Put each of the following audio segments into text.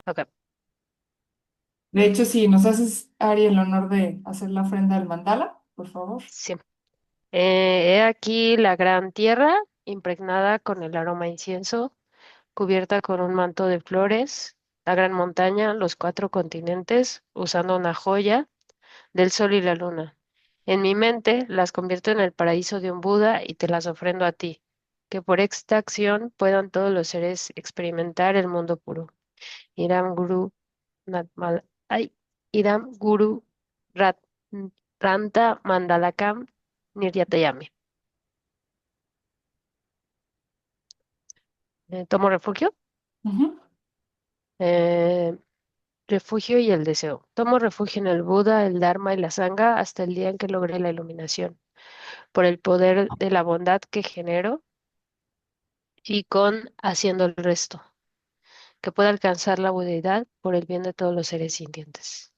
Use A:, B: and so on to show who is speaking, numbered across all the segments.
A: Ok,
B: De hecho, si nos haces, Ari, el honor de hacer la ofrenda del mandala, por favor.
A: sí. He aquí la gran tierra, impregnada con el aroma a incienso, cubierta con un manto de flores, la gran montaña, los cuatro continentes, usando una joya del sol y la luna. En mi mente las convierto en el paraíso de un Buda y te las ofrendo a ti, que por esta acción puedan todos los seres experimentar el mundo puro. Iram Guru Natmal, ay, Iram Guru Rat, Ranta Mandalakam Niryatayami. Tomo refugio.
B: Ujú.
A: Eh, Refugio y el deseo. Tomo refugio en el Buda, el Dharma y la Sangha hasta el día en que logré la iluminación, por el poder de la bondad que genero y con haciendo el resto, que pueda alcanzar la budeidad por el bien de todos los seres sintientes.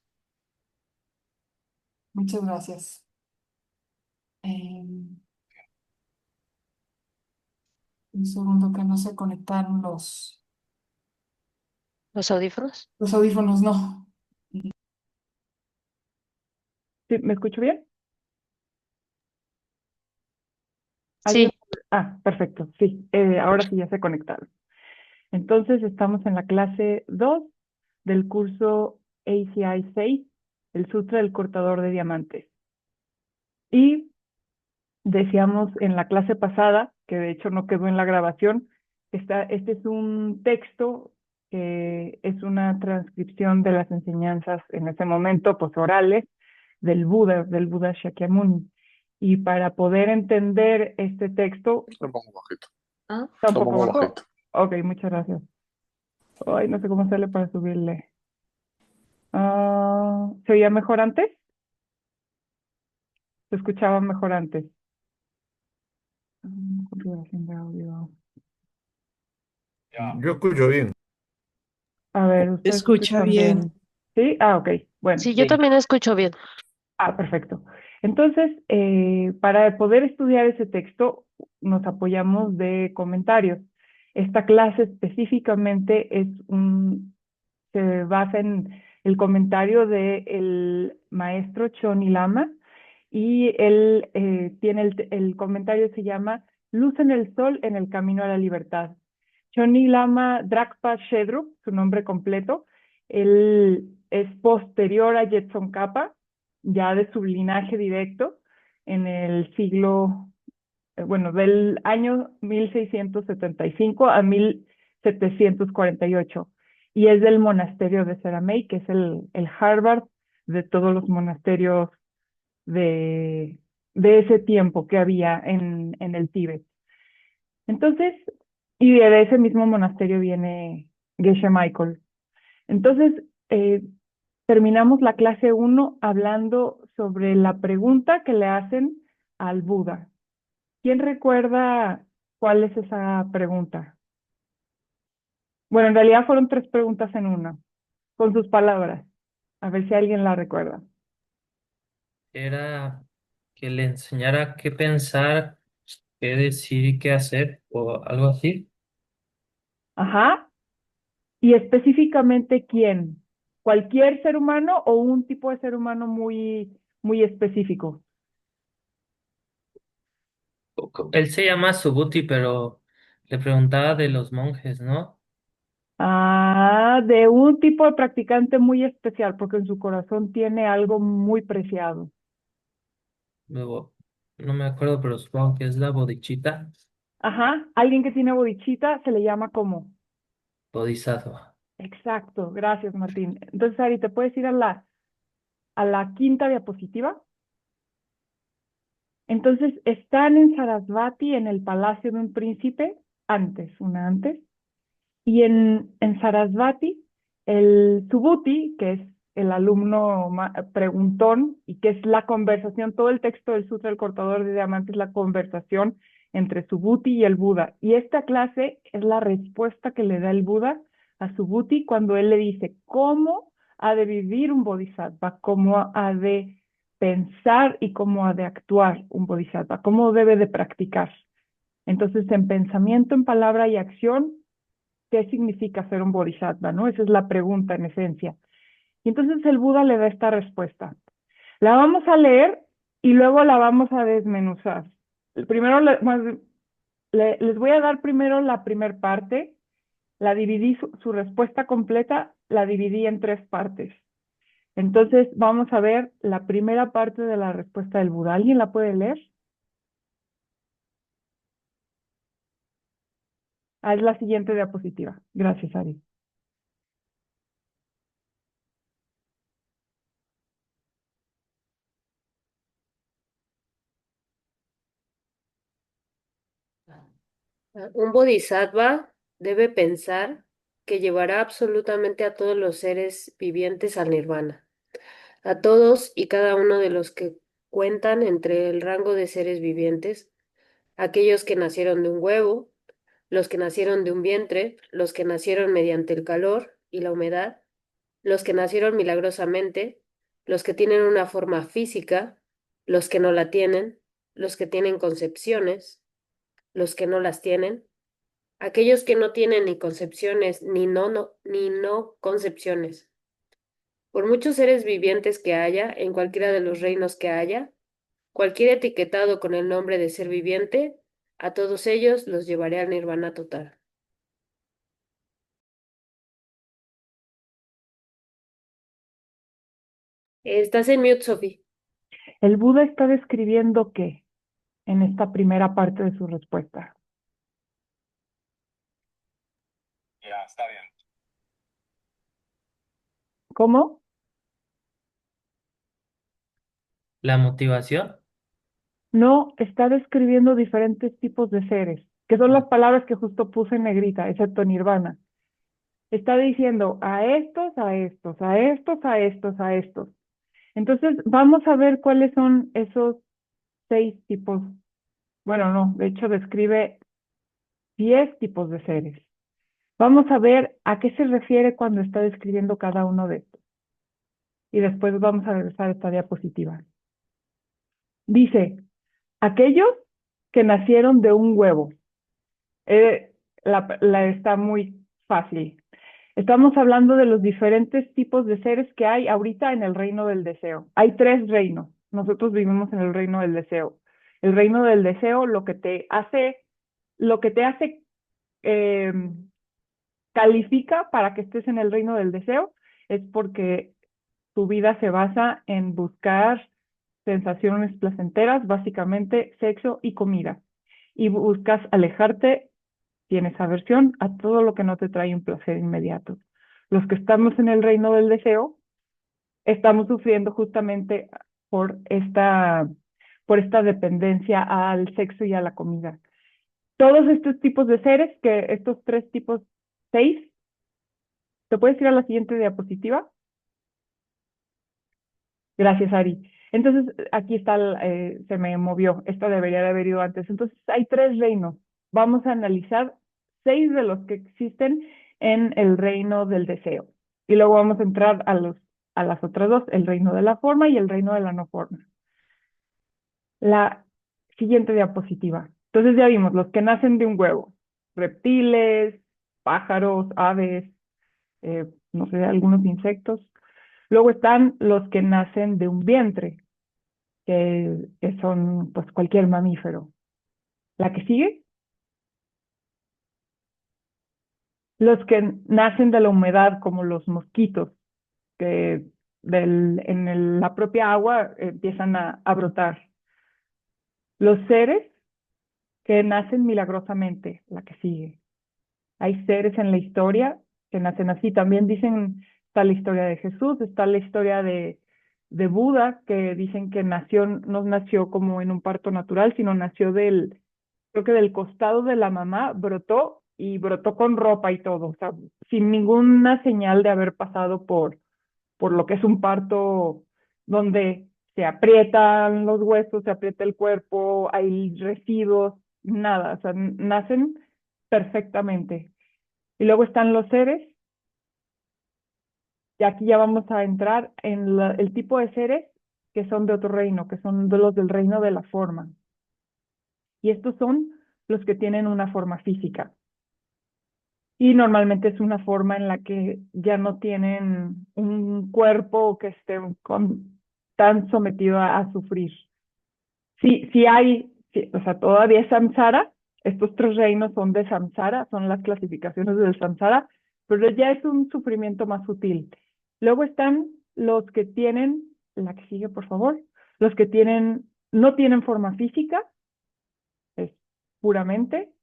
B: Muchas gracias. Eh, un segundo que no se conectaron
A: ¿Los audífonos?
B: los audífonos, no.
C: ¿Sí? ¿Me escucho bien? ¿Alguien?
A: Sí,
C: Perfecto, sí, ahora sí ya se conectaron. Entonces estamos en la clase 2 del curso ACI 6, el Sutra del Cortador de Diamantes. Y decíamos en la clase pasada, que de hecho no quedó en la grabación, este es un texto que es una transcripción de las enseñanzas en ese momento, pues orales, del Buda Shakyamuni. Y para poder entender este texto,
D: Un poco bajito.
C: ¿está un
D: Un
C: poco
D: poco
C: bajo?
D: bajito.
C: Ok, muchas gracias. Ay, no sé cómo sale para subirle. ¿Se oía mejor antes? ¿Se escuchaba mejor antes? Configuración de audio.
D: Yo escucho bien.
C: A ver, ¿ustedes
E: Escucha
C: escuchan
E: bien.
C: bien? ¿Sí? Ok, bueno.
A: sí, yo también escucho bien.
C: Perfecto. Entonces, para poder estudiar ese texto, nos apoyamos de comentarios. Esta clase específicamente se basa en el comentario del maestro Choni Lama y él tiene el comentario se llama Luz en el Sol en el Camino a la Libertad. Choni Lama Drakpa Shedrup, su nombre completo, él es posterior a Jetson Kappa, ya de su linaje directo, en el siglo, del año 1675 a 1748 y es del monasterio de Seramey, que es el Harvard de todos los monasterios de, de ese tiempo que había en el Tíbet. Entonces, y de ese mismo monasterio viene Geshe Michael. Entonces, eh, terminamos la clase 1 hablando sobre la pregunta que le hacen al Buda. ¿Quién recuerda cuál es esa pregunta? Bueno, en realidad fueron tres preguntas en una, con sus palabras. A ver si alguien la recuerda.
E: Era que le enseñara qué pensar, qué decir y qué hacer, o algo así.
C: Ajá. Y específicamente quién. ¿Cualquier ser humano o un tipo de ser humano muy específico?
E: Él se llama Subuti, pero le preguntaba de los monjes, ¿no?
C: De un tipo de practicante muy especial, porque en su corazón tiene algo muy preciado.
E: Luego, no me acuerdo, pero supongo que es la bodichita,
C: Ajá. Alguien que tiene bodichita se le llama como.
E: bodhisattva.
C: Exacto. Gracias, Martín. Entonces, Ari, ¿te puedes ir a la quinta diapositiva? Entonces, están en Sarasvati, en el palacio de un príncipe, una antes, y en Sarasvati, el Subhuti, que es el alumno preguntón, y que es la conversación, todo el texto del Sutra del Cortador de Diamantes, la conversación entre Subhuti y el Buda. Y esta clase es la respuesta que le da el Buda a Subhuti cuando él le dice cómo ha de vivir un bodhisattva, cómo ha de pensar y cómo ha de actuar un bodhisattva, cómo debe de practicar. Entonces, en pensamiento, en palabra y acción, ¿qué significa ser un bodhisattva, no? Esa es la pregunta en esencia. Y entonces el Buda le da esta respuesta. La vamos a leer y luego la vamos a desmenuzar. Primero, les voy a dar primero la primer parte, la dividí, su respuesta completa, la dividí en tres partes. Entonces, vamos a ver la primera parte de la respuesta del Buda. ¿Alguien la puede leer? Ah, es la siguiente diapositiva. Gracias, Ari.
A: Un bodhisattva debe pensar que llevará absolutamente a todos los seres vivientes al nirvana, a todos y cada uno de los que cuentan entre el rango de seres vivientes, aquellos que nacieron de un huevo, los que nacieron de un vientre, los que nacieron mediante el calor y la humedad, los que nacieron milagrosamente, los que tienen una forma física, los que no la tienen, los que tienen concepciones, los que no las tienen, aquellos que no tienen ni concepciones ni no concepciones. Por muchos seres vivientes que haya, en cualquiera de los reinos que haya, cualquier etiquetado con el nombre de ser viviente, a todos ellos los llevaré al nirvana total. Estás en mute, Sophie.
C: El Buda está describiendo qué en esta primera parte de su respuesta.
D: Ya, está bien.
C: ¿Cómo?
E: La motivación.
C: No, está describiendo diferentes tipos de seres, que son las palabras que justo puse en negrita, excepto nirvana. Está diciendo a estos, a estos, a estos, a estos, a estos. Entonces, vamos a ver cuáles son esos 6 tipos. Bueno, no, de hecho describe 10 tipos de seres. Vamos a ver a qué se refiere cuando está describiendo cada uno de estos. Y después vamos a regresar a esta diapositiva. Dice, aquellos que nacieron de un huevo. Está muy fácil. Estamos hablando de los diferentes tipos de seres que hay ahorita en el reino del deseo. Hay 3 reinos. Nosotros vivimos en el reino del deseo. El reino del deseo, lo que te hace eh, califica para que estés en el reino del deseo, es porque tu vida se basa en buscar sensaciones placenteras, básicamente sexo y comida. Y buscas alejarte, tienes aversión a todo lo que no te trae un placer inmediato. Los que estamos en el reino del deseo, estamos sufriendo justamente por esta dependencia al sexo y a la comida. Todos estos tipos de seres, que estos 3 tipos, 6, ¿te puedes ir a la siguiente diapositiva? Gracias, Ari. Entonces, aquí está, se me movió, esto debería de haber ido antes. Entonces, hay 3 reinos. Vamos a analizar 6 de los que existen en el reino del deseo. Y luego vamos a entrar a las otras 2, el reino de la forma y el reino de la no forma. La siguiente diapositiva. Entonces ya vimos los que nacen de un huevo, reptiles, pájaros, aves, no sé, algunos insectos. Luego están los que nacen de un vientre, que son pues cualquier mamífero. La que sigue, los que nacen de la humedad, como los mosquitos, que la propia agua empiezan a brotar. Los seres que nacen milagrosamente, la que sigue. Hay seres en la historia que nacen así. También dicen, está la historia de Jesús, está la historia de Buda, que dicen que no nació como en un parto natural, sino nació creo que del costado de la mamá, brotó y brotó con ropa y todo, o sea, sin ninguna señal de haber pasado por lo que es un parto donde se aprietan los huesos, se aprieta el cuerpo, hay residuos, nada, o sea, nacen perfectamente. Y luego están los seres, y aquí ya vamos a entrar en el tipo de seres que son de otro reino, que son de los del reino de la forma. Y estos son los que tienen una forma física. Y normalmente es una forma en la que ya no tienen un cuerpo que esté tan sometido a sufrir. Sí hay, sí, o sea, todavía es samsara, estos tres reinos son de samsara, son las clasificaciones del samsara, pero ya es un sufrimiento más sutil. Luego están los que tienen, la que sigue, por favor, los que no tienen forma física, es puramente,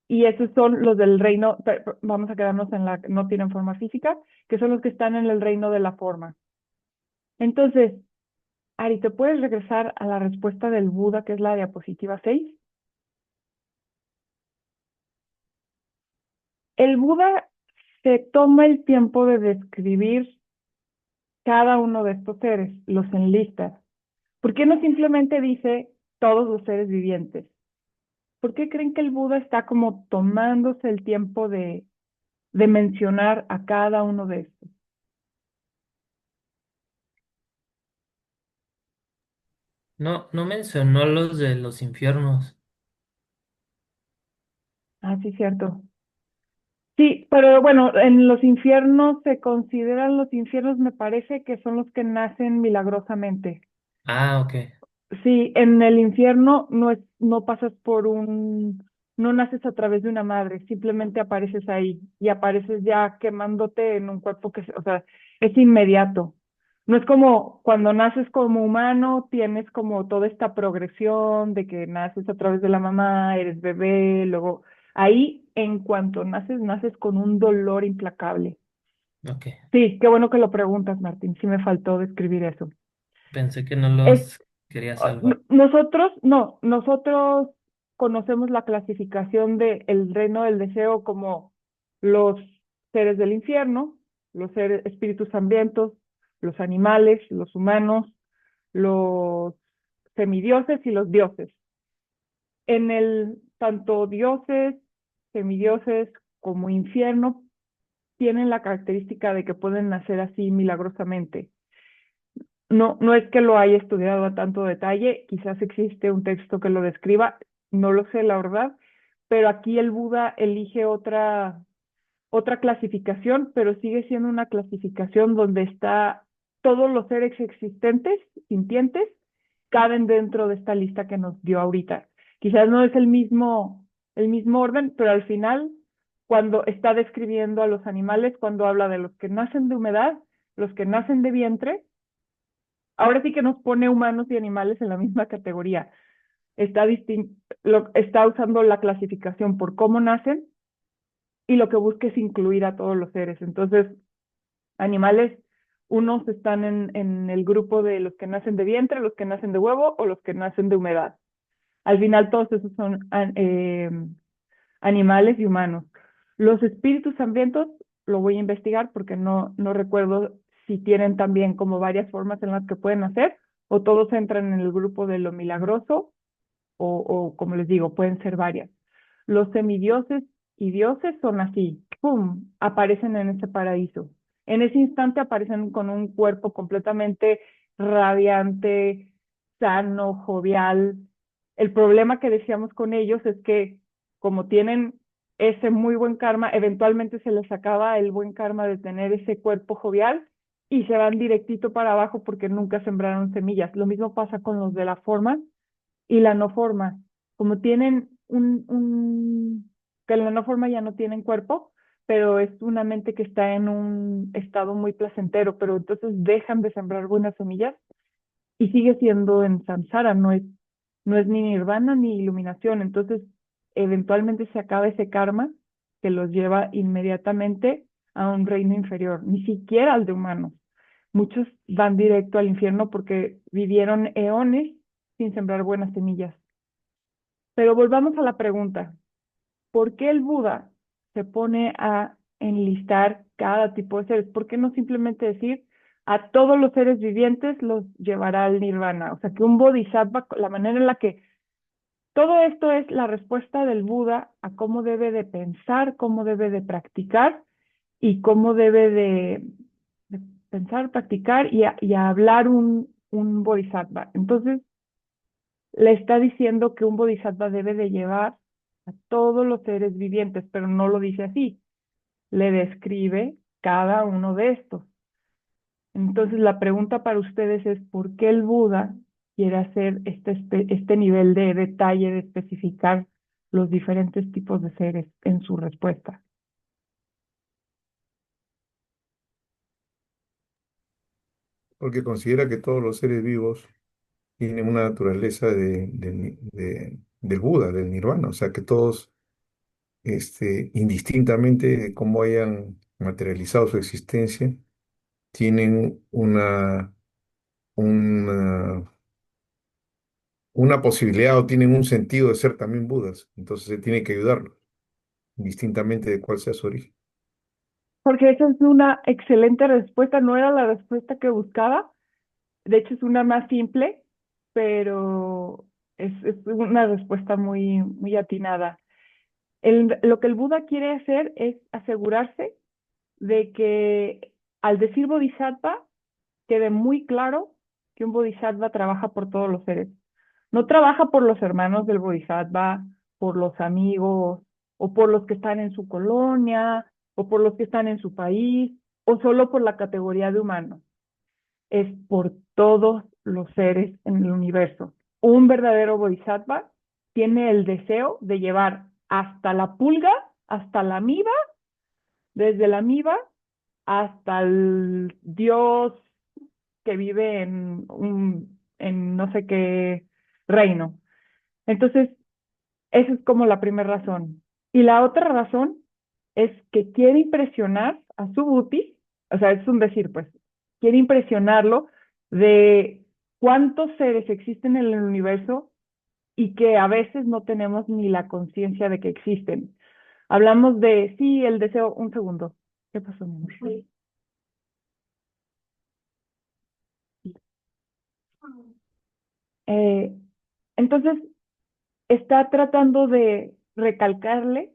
C: y esos son los del reino, vamos a quedarnos en la que no tienen forma física, que son los que están en el reino de la forma. Entonces, Ari, ¿te puedes regresar a la respuesta del Buda, que es la diapositiva 6? El Buda se toma el tiempo de describir cada uno de estos seres, los enlista. ¿Por qué no simplemente dice todos los seres vivientes? ¿Por qué creen que el Buda está como tomándose el tiempo de mencionar a cada uno de estos?
E: No mencionó los de los infiernos.
C: Ah, sí, cierto. Sí, pero bueno, en los infiernos se consideran los infiernos, me parece que son los que nacen milagrosamente.
E: Ah, ok.
C: Sí, en el infierno no pasas no naces a través de una madre, simplemente apareces ahí y apareces ya quemándote en un cuerpo o sea, es inmediato. No es como cuando naces como humano, tienes como toda esta progresión de que naces a través de la mamá, eres bebé, luego ahí en cuanto naces con un dolor implacable.
E: Ok.
C: Sí, qué bueno que lo preguntas, Martín, sí me faltó describir eso.
E: Pensé que no
C: Es,
E: los quería salvar.
C: Nosotros conocemos la clasificación de el reino del deseo como los seres del infierno, los seres, espíritus hambrientos, los animales, los humanos, los semidioses y los dioses. Tanto dioses, semidioses como infierno tienen la característica de que pueden nacer así milagrosamente. No es que lo haya estudiado a tanto detalle, quizás existe un texto que lo describa, no lo sé, la verdad, pero aquí el Buda elige otra clasificación, pero sigue siendo una clasificación donde está todos los seres existentes, sintientes, caben dentro de esta lista que nos dio ahorita. Quizás no es el mismo orden, pero al final, cuando está describiendo a los animales, cuando habla de los que nacen de humedad, los que nacen de vientre, ahora sí que nos pone humanos y animales en la misma categoría. Está usando la clasificación por cómo nacen y lo que busca es incluir a todos los seres. Entonces, animales, unos están en el grupo de los que nacen de vientre, los que nacen de huevo o los que nacen de humedad. Al final, todos esos son animales y humanos. Los espíritus hambrientos lo voy a investigar porque no recuerdo si tienen también como varias formas en las que pueden hacer o todos entran en el grupo de lo milagroso o como les digo, pueden ser varias. Los semidioses y dioses son así, ¡pum!, aparecen en ese paraíso. En ese instante aparecen con un cuerpo completamente radiante, sano, jovial. El problema que decíamos con ellos es que como tienen ese muy buen karma, eventualmente se les acaba el buen karma de tener ese cuerpo jovial y se van directito para abajo porque nunca sembraron semillas. Lo mismo pasa con los de la forma y la no forma. Como tienen que la no forma ya no tienen cuerpo, pero es una mente que está en un estado muy placentero, pero entonces dejan de sembrar buenas semillas y sigue siendo en samsara, no es ni nirvana ni iluminación. Entonces, eventualmente se acaba ese karma que los lleva inmediatamente a un reino inferior, ni siquiera al de humanos. Muchos van directo al infierno porque vivieron eones sin sembrar buenas semillas. Pero volvamos a la pregunta, ¿por qué el Buda se pone a enlistar cada tipo de seres? ¿Por qué no simplemente decir a todos los seres vivientes los llevará al nirvana? O sea, que un bodhisattva, la manera en la que todo esto es la respuesta del Buda a cómo debe de pensar, cómo debe de practicar y cómo debe de pensar, practicar y a hablar un bodhisattva. Entonces, le está diciendo que un bodhisattva debe de llevar a todos los seres vivientes, pero no lo dice así, le describe cada uno de estos. Entonces la pregunta para ustedes es, ¿por qué el Buda quiere hacer este nivel de detalle, de especificar los diferentes tipos de seres en su respuesta?
F: Porque considera que todos los seres vivos tienen una naturaleza del Buda, del Nirvana, o sea que todos, indistintamente de cómo hayan materializado su existencia, tienen una, una posibilidad o tienen un sentido de ser también Budas, entonces se tiene que ayudarlos, indistintamente de cuál sea su origen.
C: Porque esa es una excelente respuesta, no era la respuesta que buscaba, de hecho es una más simple, pero es una respuesta muy atinada. Lo que el Buda quiere hacer es asegurarse de que al decir bodhisattva quede muy claro que un bodhisattva trabaja por todos los seres. No trabaja por los hermanos del bodhisattva, por los amigos, o por los que están en su colonia, o por los que están en su país, o solo por la categoría de humano. Es por todos los seres en el universo. Un verdadero bodhisattva tiene el deseo de llevar hasta la pulga, hasta la amiba, desde la amiba hasta el Dios que vive en no sé qué reino. Entonces, esa es como la primera razón. Y la otra razón es que quiere impresionar a su Buti, o sea, es un decir, pues, quiere impresionarlo de cuántos seres existen en el universo y que a veces no tenemos ni la conciencia de que existen. Hablamos de, sí, el deseo, un segundo. ¿Qué pasó, mi amor? Eh, entonces, está tratando de recalcarle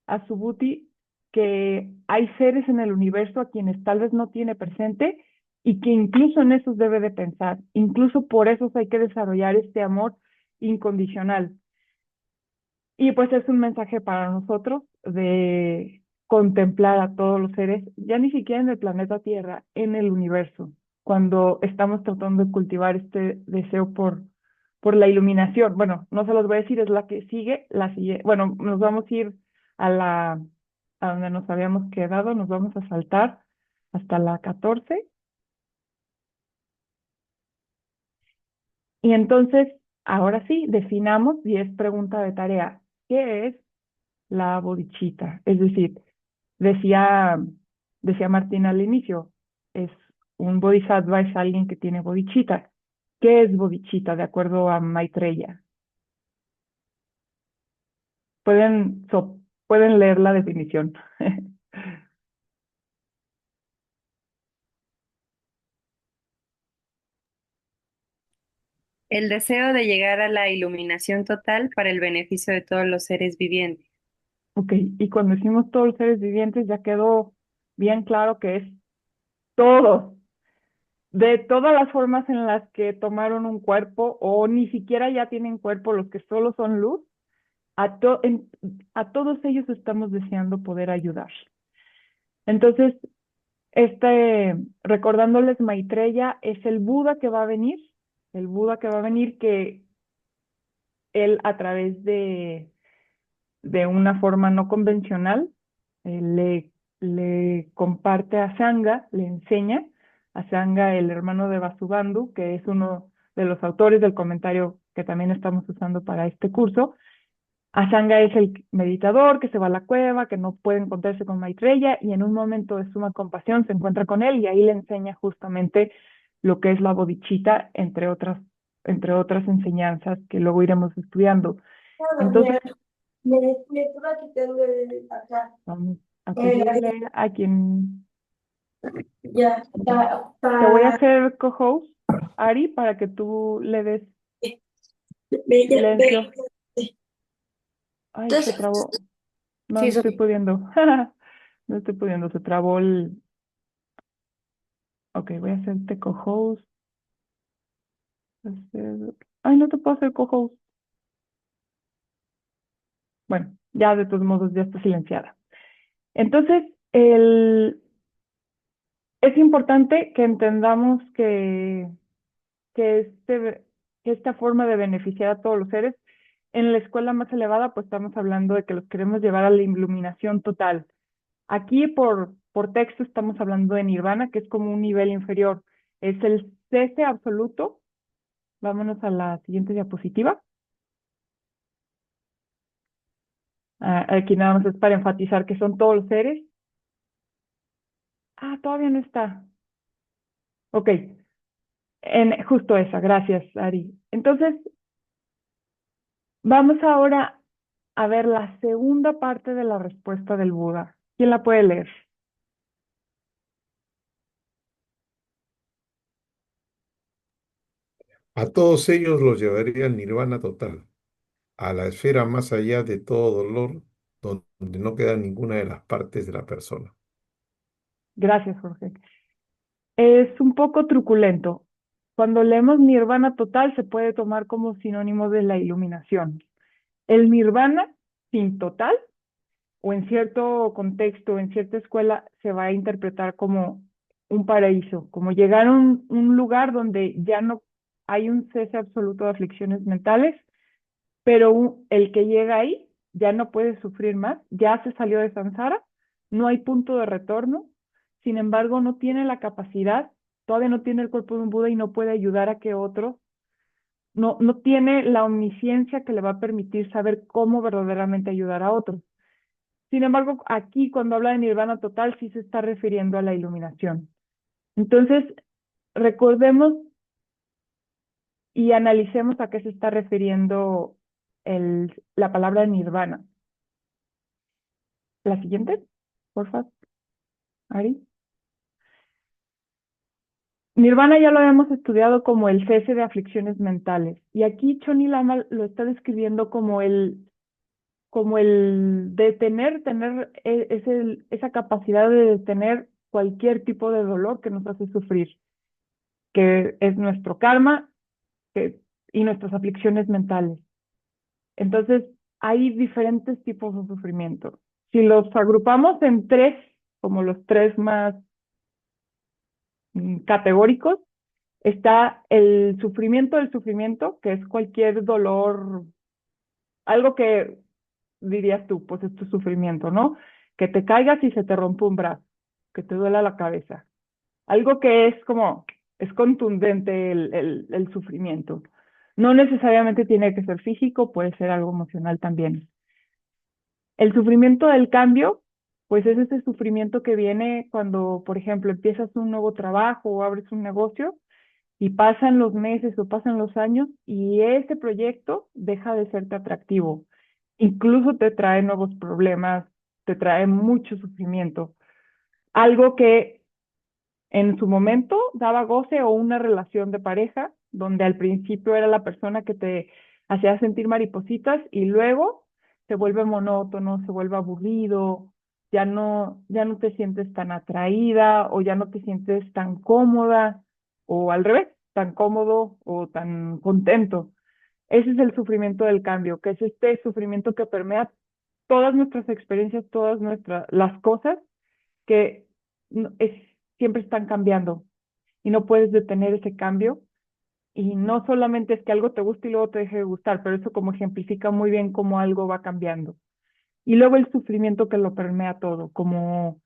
C: a Subhuti que hay seres en el universo a quienes tal vez no tiene presente y que incluso en esos debe de pensar. Incluso por eso hay que desarrollar este amor incondicional. Y pues es un mensaje para nosotros de contemplar a todos los seres, ya ni siquiera en el planeta Tierra, en el universo, cuando estamos tratando de cultivar este deseo por la iluminación. Bueno, no se los voy a decir, es la que sigue, la sigue. Bueno, nos vamos a ir a donde nos habíamos quedado, nos vamos a saltar hasta la 14. Y entonces, ahora sí, definamos, y es pregunta de tarea, ¿qué es la bodichita? Es decir, decía, decía Martín al inicio, es un bodhisattva es alguien que tiene bodichita. ¿Qué es bodichita de acuerdo a Maitreya? Pueden leer la definición.
G: El deseo de llegar a la iluminación total para el beneficio de todos los seres vivientes.
C: Ok, y cuando decimos todos los seres vivientes ya quedó bien claro que es todos, de todas las formas en las que tomaron un cuerpo o ni siquiera ya tienen cuerpo, los que solo son luz, a todos ellos estamos deseando poder ayudar. Entonces, recordándoles Maitreya, es el Buda que va a venir, el Buda que va a venir que él a través de una forma no convencional le comparte a Sangha, le enseña a Sangha, el hermano de Vasubandhu, que es uno de los autores del comentario que también estamos usando para este curso. Asanga es el meditador que se va a la cueva, que no puede encontrarse con Maitreya y en un momento de suma compasión se encuentra con él y ahí le enseña justamente lo que es la bodhicitta, entre otras enseñanzas que luego iremos estudiando. Entonces,
H: Lectura que tengo acá.
C: vamos a pedirle a quien
H: Ya,
C: te voy a hacer co-host, Ari, para que tú le des silencio. Ay, se
H: Entonces,
C: trabó. No,
H: sí,
C: no estoy pudiendo. No estoy pudiendo, se trabó el... Ok, voy a hacerte co-host. Ay, no te puedo hacer co-host. Bueno, ya de todos modos ya está silenciada. Entonces, es importante que entendamos que, que esta forma de beneficiar a todos los seres, en la escuela más elevada, pues estamos hablando de que los queremos llevar a la iluminación total. Aquí por texto estamos hablando de nirvana, que es como un nivel inferior. Es el cese absoluto. Vámonos a la siguiente diapositiva. Aquí nada más es para enfatizar que son todos los seres. Ah, todavía no está. Ok, justo esa, gracias, Ari. Entonces, vamos ahora a ver la segunda parte de la respuesta del Buda. ¿Quién la puede leer?
F: A todos ellos los llevaría al nirvana total, a la esfera más allá de todo dolor, donde no queda ninguna de las partes de la persona.
C: Gracias, Jorge. Es un poco truculento. Cuando leemos nirvana total se puede tomar como sinónimo de la iluminación. El nirvana sin total, o en cierto contexto, en cierta escuela, se va a interpretar como un paraíso, como llegar a un lugar donde ya no hay un cese absoluto de aflicciones mentales, pero el que llega ahí ya no puede sufrir más, ya se salió de samsara, no hay punto de retorno, sin embargo no tiene la capacidad, todavía no tiene el cuerpo de un Buda y no puede ayudar a que otros, no tiene la omnisciencia que le va a permitir saber cómo verdaderamente ayudar a otros. Sin embargo, aquí cuando habla de nirvana total sí se está refiriendo a la iluminación. Entonces, recordemos y analicemos a qué se está refiriendo la palabra nirvana. La siguiente, por favor, Ari. Nirvana ya lo habíamos estudiado como el cese de aflicciones mentales. Y aquí Choni Lama lo está describiendo como el detener, esa capacidad de detener cualquier tipo de dolor que nos hace sufrir, que es nuestro karma y nuestras aflicciones mentales. Entonces, hay diferentes tipos de sufrimiento. Si los agrupamos en tres, como los tres más categóricos, está el sufrimiento del sufrimiento, que es cualquier dolor, algo que dirías tú, pues es tu sufrimiento, ¿no? Que te caigas y se te rompe un brazo, que te duela la cabeza. Algo que es contundente el sufrimiento. No necesariamente tiene que ser físico, puede ser algo emocional también. El sufrimiento del cambio, pues es ese sufrimiento que viene cuando, por ejemplo, empiezas un nuevo trabajo o abres un negocio y pasan los meses o pasan los años y ese proyecto deja de serte atractivo. Incluso te trae nuevos problemas, te trae mucho sufrimiento. Algo que en su momento daba goce o una relación de pareja, donde al principio era la persona que te hacía sentir maripositas y luego se vuelve monótono, se vuelve aburrido, ya no te sientes tan atraída o ya no te sientes tan cómoda o al revés, tan cómodo o tan contento. Ese es el sufrimiento del cambio, que es este sufrimiento que permea todas nuestras experiencias, las cosas que siempre están cambiando y no puedes detener ese cambio. Y no solamente es que algo te guste y luego te deje de gustar, pero eso como ejemplifica muy bien cómo algo va cambiando. Y luego el sufrimiento que lo permea todo, como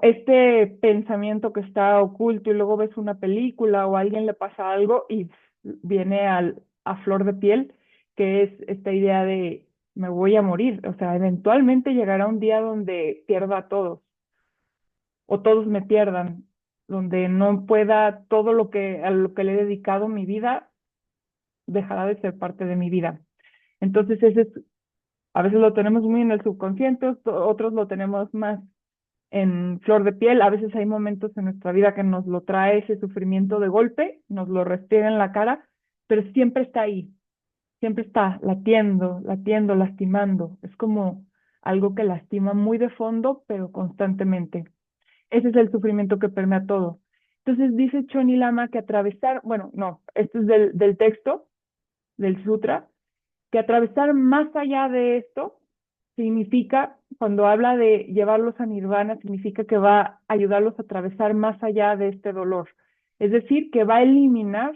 C: este pensamiento que está oculto y luego ves una película o a alguien le pasa algo y viene a flor de piel, que es esta idea de me voy a morir. O sea, eventualmente llegará un día donde pierda a todos o todos me pierdan, donde no pueda todo a lo que le he dedicado mi vida, dejará de ser parte de mi vida. Entonces, a veces lo tenemos muy en el subconsciente, otros lo tenemos más en flor de piel. A veces hay momentos en nuestra vida que nos lo trae ese sufrimiento de golpe, nos lo restriega en la cara, pero siempre está ahí, siempre está latiendo, latiendo, lastimando. Es como algo que lastima muy de fondo, pero constantemente. Ese es el sufrimiento que permea todo. Entonces dice Choni Lama que atravesar, bueno, no, esto es del texto, del sutra, que atravesar más allá de esto significa, cuando habla de llevarlos a nirvana, significa que va a ayudarlos a atravesar más allá de este dolor. Es decir, que va a eliminar,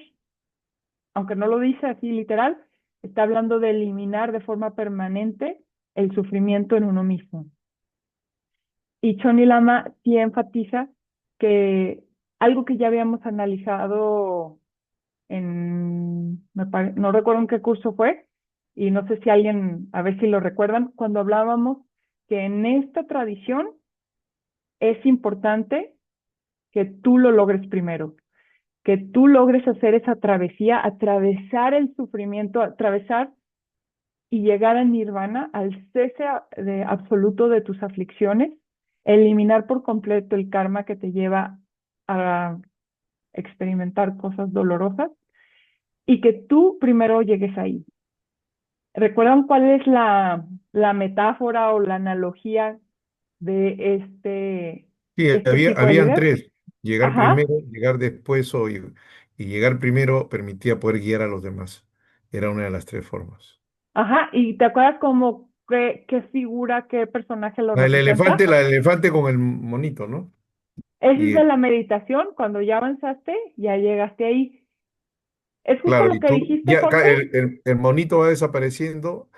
C: aunque no lo dice así literal, está hablando de eliminar de forma permanente el sufrimiento en uno mismo. Y Choni Lama sí enfatiza que algo que ya habíamos analizado no recuerdo en qué curso fue, y no sé si alguien, a ver si lo recuerdan, cuando hablábamos que en esta tradición es importante que tú lo logres primero, que tú logres hacer esa travesía, atravesar el sufrimiento, atravesar y llegar al nirvana, al cese absoluto de tus aflicciones, eliminar por completo el karma que te lleva a experimentar cosas dolorosas y que tú primero llegues ahí. ¿Recuerdan cuál es la metáfora o la analogía de
F: Sí,
C: este tipo de
F: habían
C: líder?
F: tres. Llegar
C: Ajá,
F: primero, llegar después y llegar primero permitía poder guiar a los demás. Era una de las tres formas.
C: ajá. ¿Y te acuerdas como qué figura, qué personaje lo representa?
F: La del elefante con el monito, ¿no?
C: Ese es
F: Y
C: de la meditación, cuando ya avanzaste, ya llegaste ahí. Es justo
F: claro,
C: lo
F: y
C: que
F: tú,
C: dijiste, Jorge.
F: el monito va desapareciendo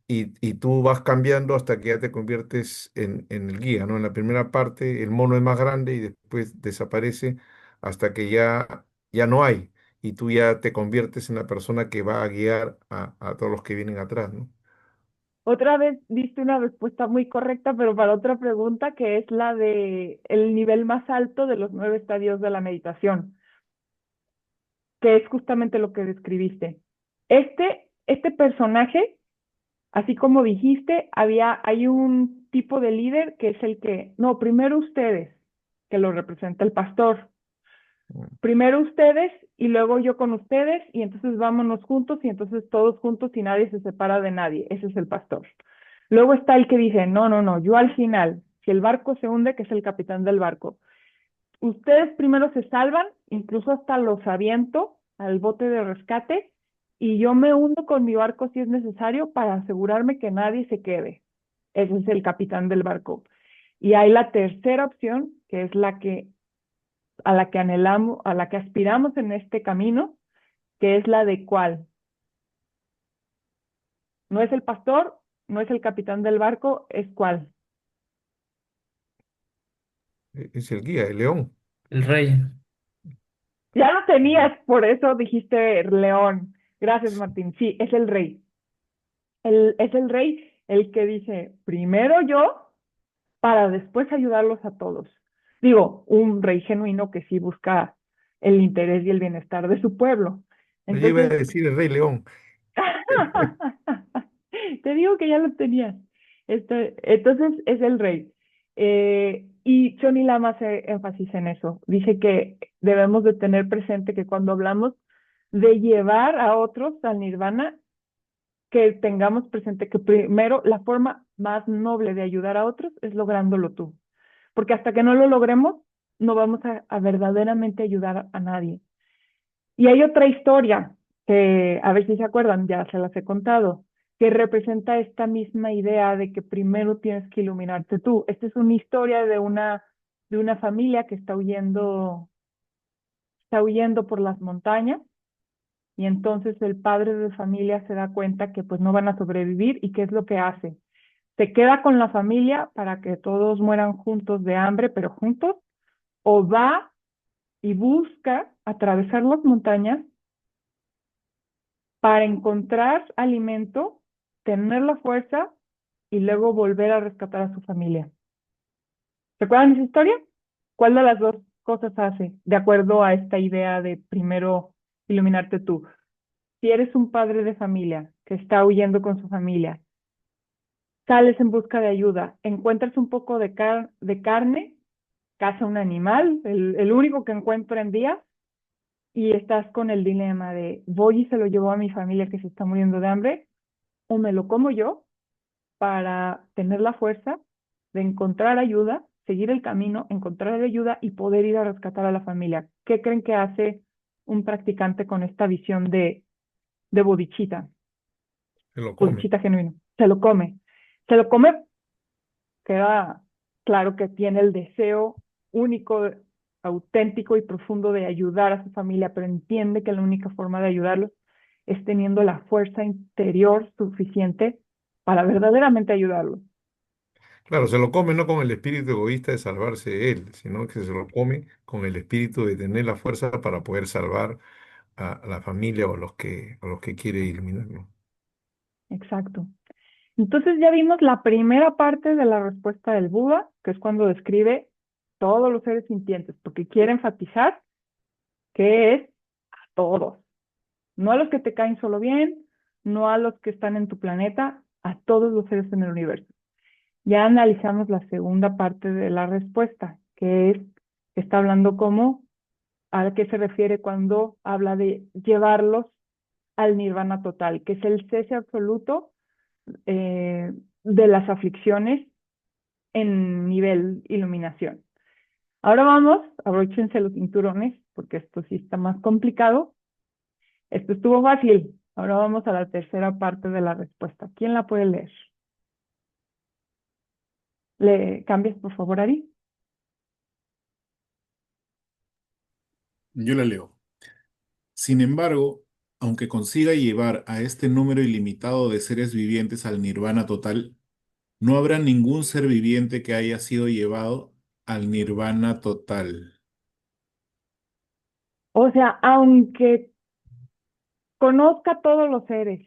F: y tú vas cambiando hasta que ya te conviertes en el guía, ¿no? En la primera parte el mono es más grande y después desaparece hasta que ya no hay y tú ya te conviertes en la persona que va a guiar a todos los que vienen atrás, ¿no?
C: Otra vez diste una respuesta muy correcta, pero para otra pregunta que es la de el nivel más alto de los 9 estadios de la meditación, que es justamente lo que describiste. Este personaje, así como dijiste, hay un tipo de líder que es el que, no, primero ustedes, que lo representa el pastor. Primero ustedes y luego yo con ustedes y entonces vámonos juntos y entonces todos juntos y nadie se separa de nadie. Ese es el pastor. Luego está el que dice, no, no, no, yo al final, si el barco se hunde, que es el capitán del barco, ustedes primero se salvan, incluso hasta los aviento al bote de rescate y yo me hundo con mi barco si es necesario para asegurarme que nadie se quede. Ese es el capitán del barco. Y hay la tercera opción, que es a la que anhelamos, a la que aspiramos en este camino, que es la de cuál. No es el pastor, no es el capitán del barco, es cuál.
F: Es el guía, el león.
E: El rey.
C: Ya lo tenías, por eso dijiste león. Gracias, Martín. Sí, es el rey. Es el rey el que dice, primero yo, para después ayudarlos a todos. Digo, un rey genuino que sí busca el interés y el bienestar de su pueblo.
F: Yo iba a
C: Entonces,
F: decir el rey león.
C: te digo que ya lo tenías. Entonces es el rey. Y Johnny Lama hace énfasis en eso. Dice que debemos de tener presente que cuando hablamos de llevar a otros al nirvana, que tengamos presente que primero la forma más noble de ayudar a otros es lográndolo tú. Porque hasta que no lo logremos, no vamos a verdaderamente ayudar a nadie. Y hay otra historia que, a ver si se acuerdan, ya se las he contado, que representa esta misma idea de que primero tienes que iluminarte tú. Esta es una historia de una familia que está huyendo por las montañas y entonces el padre de familia se da cuenta que pues no van a sobrevivir y ¿qué es lo que hace? Se queda con la familia para que todos mueran juntos de hambre, pero juntos, o va y busca atravesar las montañas para encontrar alimento, tener la fuerza y luego volver a rescatar a su familia. ¿Recuerdan esa historia? ¿Cuál de las dos cosas hace de acuerdo a esta idea de primero iluminarte tú? Si eres un padre de familia que está huyendo con su familia, sales en busca de ayuda, encuentras un poco de carne, caza un animal, el único que encuentra en día, y estás con el dilema de voy y se lo llevo a mi familia que se está muriendo de hambre, o me lo como yo para tener la fuerza de encontrar ayuda, seguir el camino, encontrar ayuda y poder ir a rescatar a la familia. ¿Qué creen que hace un practicante con esta visión de bodhicitta?
F: Se lo come.
C: Bodhicitta genuino. Se lo come. Se lo come, queda claro que tiene el deseo único, auténtico y profundo de ayudar a su familia, pero entiende que la única forma de ayudarlos es teniendo la fuerza interior suficiente para verdaderamente ayudarlos.
F: Claro, se lo come no con el espíritu egoísta de salvarse él, sino que se lo come con el espíritu de tener la fuerza para poder salvar a la familia o a los que quiere eliminar, ¿no?
C: Exacto. Entonces ya vimos la primera parte de la respuesta del Buda, que es cuando describe todos los seres sintientes, porque quiere enfatizar que es a todos, no a los que te caen solo bien, no a los que están en tu planeta, a todos los seres en el universo. Ya analizamos la segunda parte de la respuesta, que es, está hablando como a qué se refiere cuando habla de llevarlos al nirvana total, que es el cese absoluto de las aflicciones en nivel iluminación. Ahora vamos, abróchense los cinturones, porque esto sí está más complicado. Esto estuvo fácil. Ahora vamos a la tercera parte de la respuesta. ¿Quién la puede leer? ¿Le cambias, por favor, Ari?
I: Yo la leo. Sin embargo, aunque consiga llevar a este número ilimitado de seres vivientes al nirvana total, no habrá ningún ser viviente que haya sido llevado al nirvana total.
C: O sea, aunque conozca a todos los seres,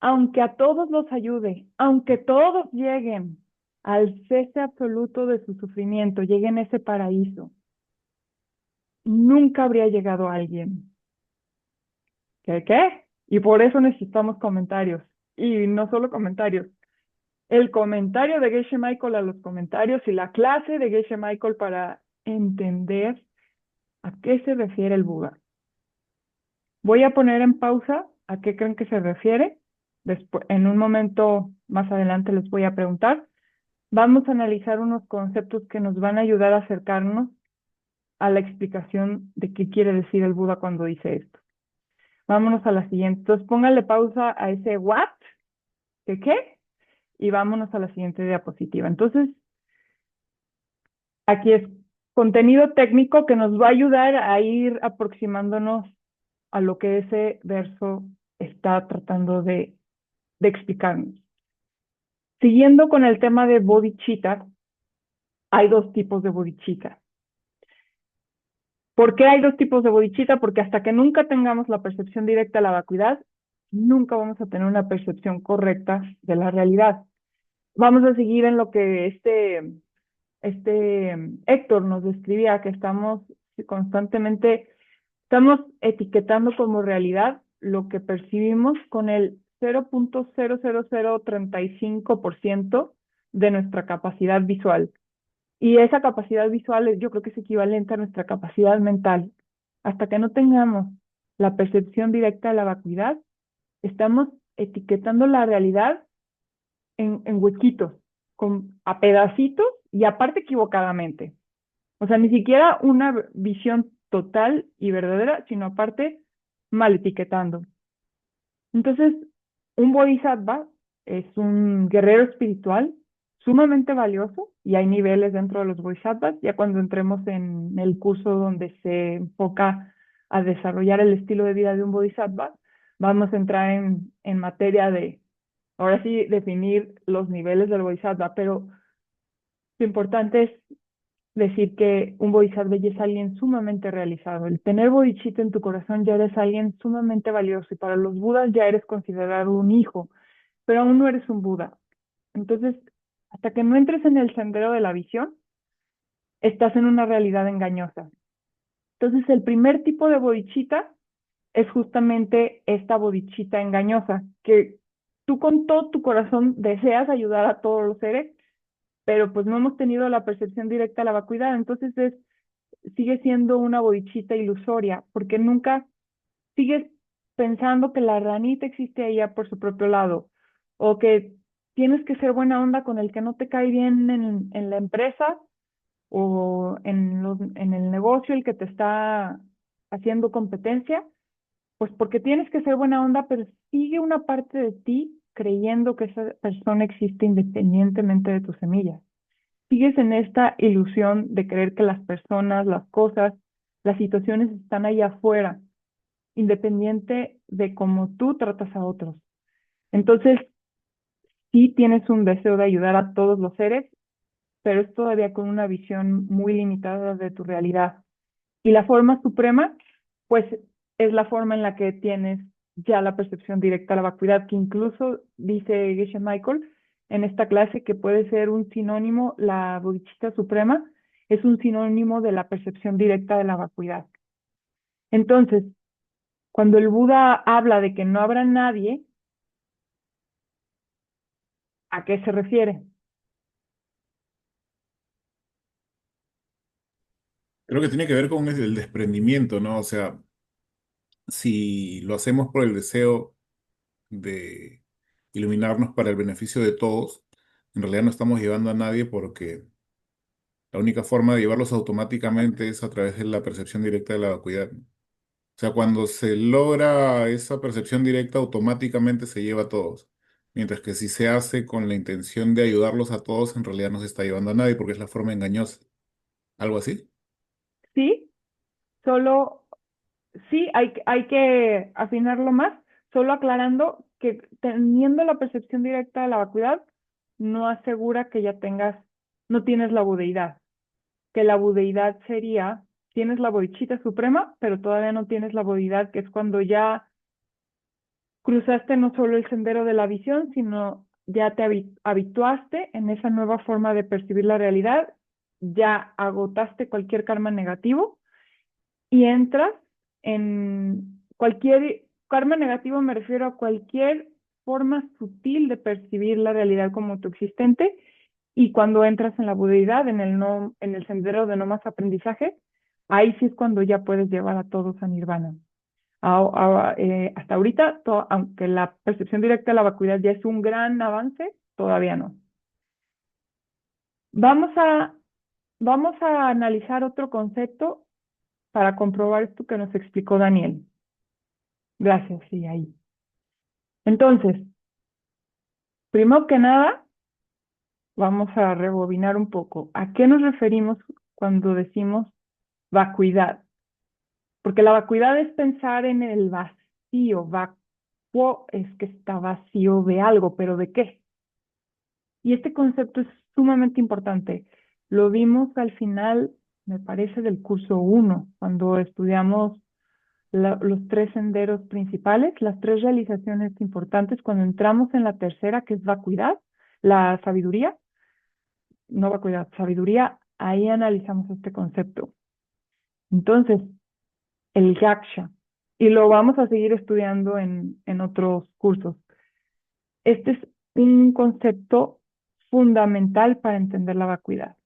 C: aunque a todos los ayude, aunque todos lleguen al cese absoluto de su sufrimiento, lleguen a ese paraíso, nunca habría llegado alguien. ¿Qué? Y por eso necesitamos comentarios. Y no solo comentarios. El comentario de Geshe Michael a los comentarios y la clase de Geshe Michael para entender a qué se refiere el Buda. Voy a poner en pausa a qué creen que se refiere. Después, en un momento más adelante les voy a preguntar. Vamos a analizar unos conceptos que nos van a ayudar a acercarnos a la explicación de qué quiere decir el Buda cuando dice esto. Vámonos a la siguiente. Entonces póngale pausa a ese what, ¿qué qué? Y vámonos a la siguiente diapositiva. Entonces, aquí es contenido técnico que nos va a ayudar a ir aproximándonos a lo que ese verso está tratando de explicarnos. Siguiendo con el tema de bodhicitta, hay dos tipos de bodhicitta. ¿Por qué hay dos tipos de bodhicitta? Porque hasta que nunca tengamos la percepción directa de la vacuidad, nunca vamos a tener una percepción correcta de la realidad. Vamos a seguir en lo que Héctor nos describía, que estamos constantemente, estamos etiquetando como realidad lo que percibimos con el 0.00035% de nuestra capacidad visual. Y esa capacidad visual yo creo que es equivalente a nuestra capacidad mental. Hasta que no tengamos la percepción directa de la vacuidad, estamos etiquetando la realidad en huequitos, a pedacitos y aparte equivocadamente. O sea, ni siquiera una visión total y verdadera, sino aparte mal etiquetando. Entonces, un bodhisattva es un guerrero espiritual sumamente valioso y hay niveles dentro de los bodhisattvas. Ya cuando entremos en el curso donde se enfoca a desarrollar el estilo de vida de un bodhisattva, vamos a entrar en materia de, ahora sí, definir los niveles del bodhisattva, pero lo importante es decir que un bodhisattva ya es alguien sumamente realizado. El tener bodhicitta en tu corazón ya eres alguien sumamente valioso y para los budas ya eres considerado un hijo, pero aún no eres un buda. Entonces, hasta que no entres en el sendero de la visión, estás en una realidad engañosa. Entonces, el primer tipo de bodhicitta es justamente esta bodhicitta engañosa, que tú con todo tu corazón deseas ayudar a todos los seres, pero pues no hemos tenido la percepción directa de la vacuidad, entonces sigue siendo una bodhicitta ilusoria, porque nunca sigues pensando que la ranita existe allá por su propio lado, o que tienes que ser buena onda con el que no te cae bien en la empresa o en el negocio, el que te está haciendo competencia, pues porque tienes que ser buena onda, pero sigue una parte de ti creyendo que esa persona existe independientemente de tus semillas. Sigues en esta ilusión de creer que las personas, las cosas, las situaciones están ahí afuera, independiente de cómo tú tratas a otros. Entonces, sí tienes un deseo de ayudar a todos los seres, pero es todavía con una visión muy limitada de tu realidad. Y la forma suprema, pues, es la forma en la que tienes ya la percepción directa a la vacuidad, que incluso dice Geshe Michael en esta clase que puede ser un sinónimo, la bodhicitta suprema es un sinónimo de la percepción directa de la vacuidad. Entonces, cuando el Buda habla de que no habrá nadie, ¿a qué se refiere?
I: Creo que tiene que ver con el desprendimiento, ¿no? O sea, si lo hacemos por el deseo de iluminarnos para el beneficio de todos, en realidad no estamos llevando a nadie porque la única forma de llevarlos automáticamente es a través de la percepción directa de la vacuidad. O sea, cuando se logra esa percepción directa, automáticamente se lleva a todos. Mientras que si se hace con la intención de ayudarlos a todos, en realidad no se está llevando a nadie porque es la forma engañosa. ¿Algo así?
C: Sí, solo, sí, hay que afinarlo más, solo aclarando que teniendo la percepción directa de la vacuidad, no asegura que ya tengas, no tienes la budeidad, que la budeidad sería, tienes la bodhicitta suprema, pero todavía no tienes la budeidad, que es cuando ya cruzaste no solo el sendero de la visión, sino ya te habituaste en esa nueva forma de percibir la realidad, ya agotaste cualquier karma negativo y entras en cualquier karma negativo, me refiero a cualquier forma sutil de percibir la realidad como autoexistente, y cuando entras en la budeidad, en el sendero de no más aprendizaje, ahí sí es cuando ya puedes llevar a todos a nirvana. Hasta ahorita, aunque la percepción directa de la vacuidad ya es un gran avance, todavía no. Vamos a, vamos a analizar otro concepto para comprobar esto que nos explicó Daniel. Gracias, sí, ahí. Entonces, primero que nada, vamos a rebobinar un poco. ¿A qué nos referimos cuando decimos vacuidad? Porque la vacuidad es pensar en el vacío. Vacuo es que está vacío de algo, pero ¿de qué? Y este concepto es sumamente importante. Lo vimos al final, me parece, del curso 1, cuando estudiamos los tres senderos principales, las tres realizaciones importantes. Cuando entramos en la tercera, que es vacuidad, la sabiduría, no vacuidad, sabiduría, ahí analizamos este concepto. Entonces, el yaksha, y lo vamos a seguir estudiando en otros cursos. Este es un concepto fundamental para entender la vacuidad.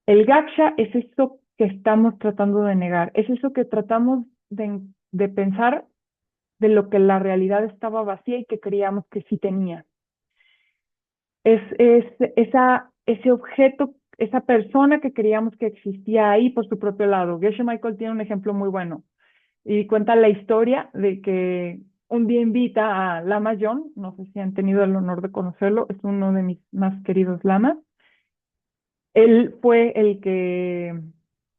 C: El gaksha es eso que estamos tratando de negar, es eso que tratamos de pensar de lo que la realidad estaba vacía y que creíamos que sí tenía. Es ese objeto, esa persona que creíamos que existía ahí por su propio lado. Geshe Michael tiene un ejemplo muy bueno y cuenta la historia de que un día invita a Lama John, no sé si han tenido el honor de conocerlo, es uno de mis más queridos lamas. Él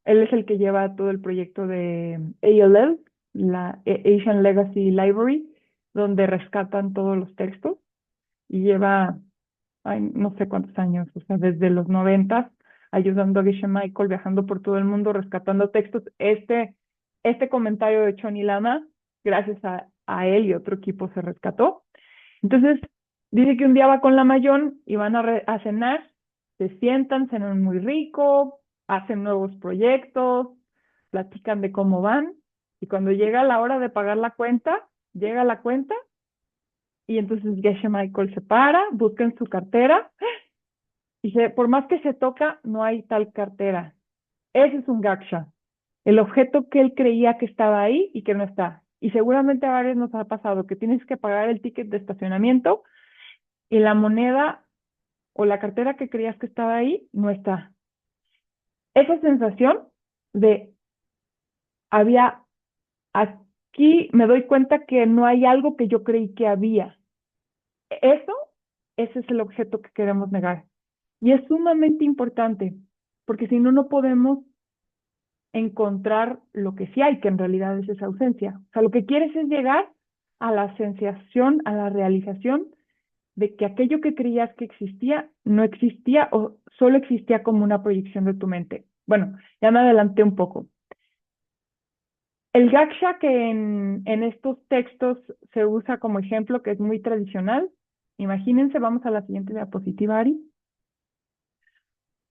C: es el que lleva todo el proyecto de ALL, la Asian Legacy Library, donde rescatan todos los textos y lleva, no sé cuántos años, o sea, desde los 90 ayudando a Geshe Michael, viajando por todo el mundo, rescatando textos. Este comentario de Choni Lama, gracias a él y otro equipo se rescató. Entonces, dice que un día va con la Mayón y van a cenar, se sientan, cenan muy rico, hacen nuevos proyectos, platican de cómo van, y cuando llega la hora de pagar la cuenta, llega la cuenta, y entonces Geshe Michael se para, busca en su cartera, y por más que se toca, no hay tal cartera. Ese es un gaksha, el objeto que él creía que estaba ahí y que no está. Y seguramente a varios nos ha pasado que tienes que pagar el ticket de estacionamiento y la moneda o la cartera que creías que estaba ahí no está. Esa sensación de aquí me doy cuenta que no hay algo que yo creí que había. Eso, ese es el objeto que queremos negar. Y es sumamente importante, porque si no, no podemos encontrar lo que sí hay, que en realidad es esa ausencia. O sea, lo que quieres es llegar a la sensación, a la realización de que aquello que creías que existía no existía o solo existía como una proyección de tu mente. Bueno, ya me adelanté un poco. El gaksha que en estos textos se usa como ejemplo, que es muy tradicional, imagínense, vamos a la siguiente diapositiva, Ari,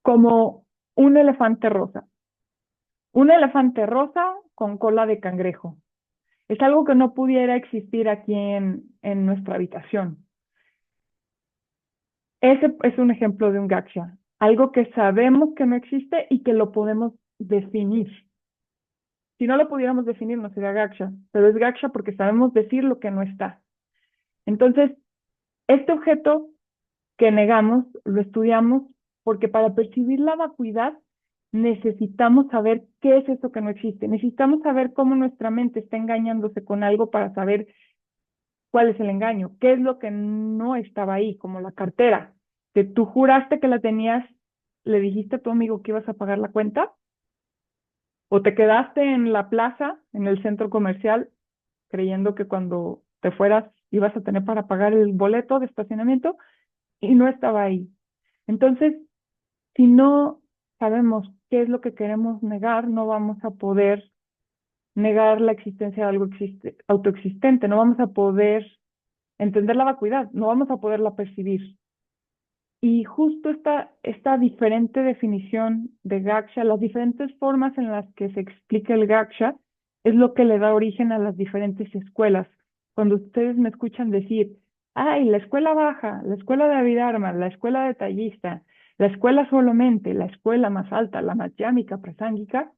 C: como un elefante rosa. Un elefante rosa con cola de cangrejo. Es algo que no pudiera existir aquí en nuestra habitación. Ese es un ejemplo de un gaksha, algo que sabemos que no existe y que lo podemos definir. Si no lo pudiéramos definir, no sería gaksha, pero es gaksha porque sabemos decir lo que no está. Entonces, este objeto que negamos, lo estudiamos porque para percibir la vacuidad necesitamos saber qué es eso que no existe. Necesitamos saber cómo nuestra mente está engañándose con algo para saber cuál es el engaño, qué es lo que no estaba ahí, como la cartera, que tú juraste que la tenías, le dijiste a tu amigo que ibas a pagar la cuenta, o te quedaste en la plaza, en el centro comercial, creyendo que cuando te fueras ibas a tener para pagar el boleto de estacionamiento y no estaba ahí. Entonces, si no sabemos qué es lo que queremos negar, no vamos a poder negar la existencia de algo autoexistente, no vamos a poder entender la vacuidad, no vamos a poderla percibir. Y justo esta diferente definición de Gaksha, las diferentes formas en las que se explica el Gaksha, es lo que le da origen a las diferentes escuelas. Cuando ustedes me escuchan decir, ay, la escuela baja, la escuela de Abhidharma, la escuela detallista, la escuela solamente, la escuela más alta, la madhyamika, prasángika,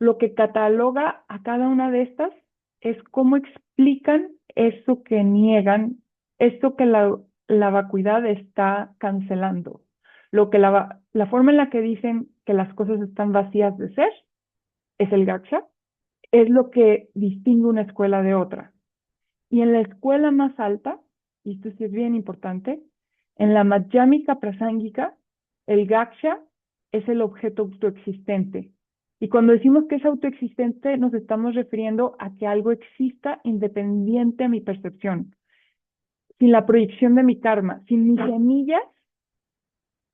C: lo que cataloga a cada una de estas es cómo explican eso que niegan, eso que la vacuidad está cancelando. Lo que la forma en la que dicen que las cosas están vacías de ser es el gaksha, es lo que distingue una escuela de otra. Y en la escuela más alta, y esto sí es bien importante, en la madhyamika prasángika, el gaksha es el objeto autoexistente. Y cuando decimos que es autoexistente, nos estamos refiriendo a que algo exista independiente a mi percepción, sin la proyección de mi karma, sin mis semillas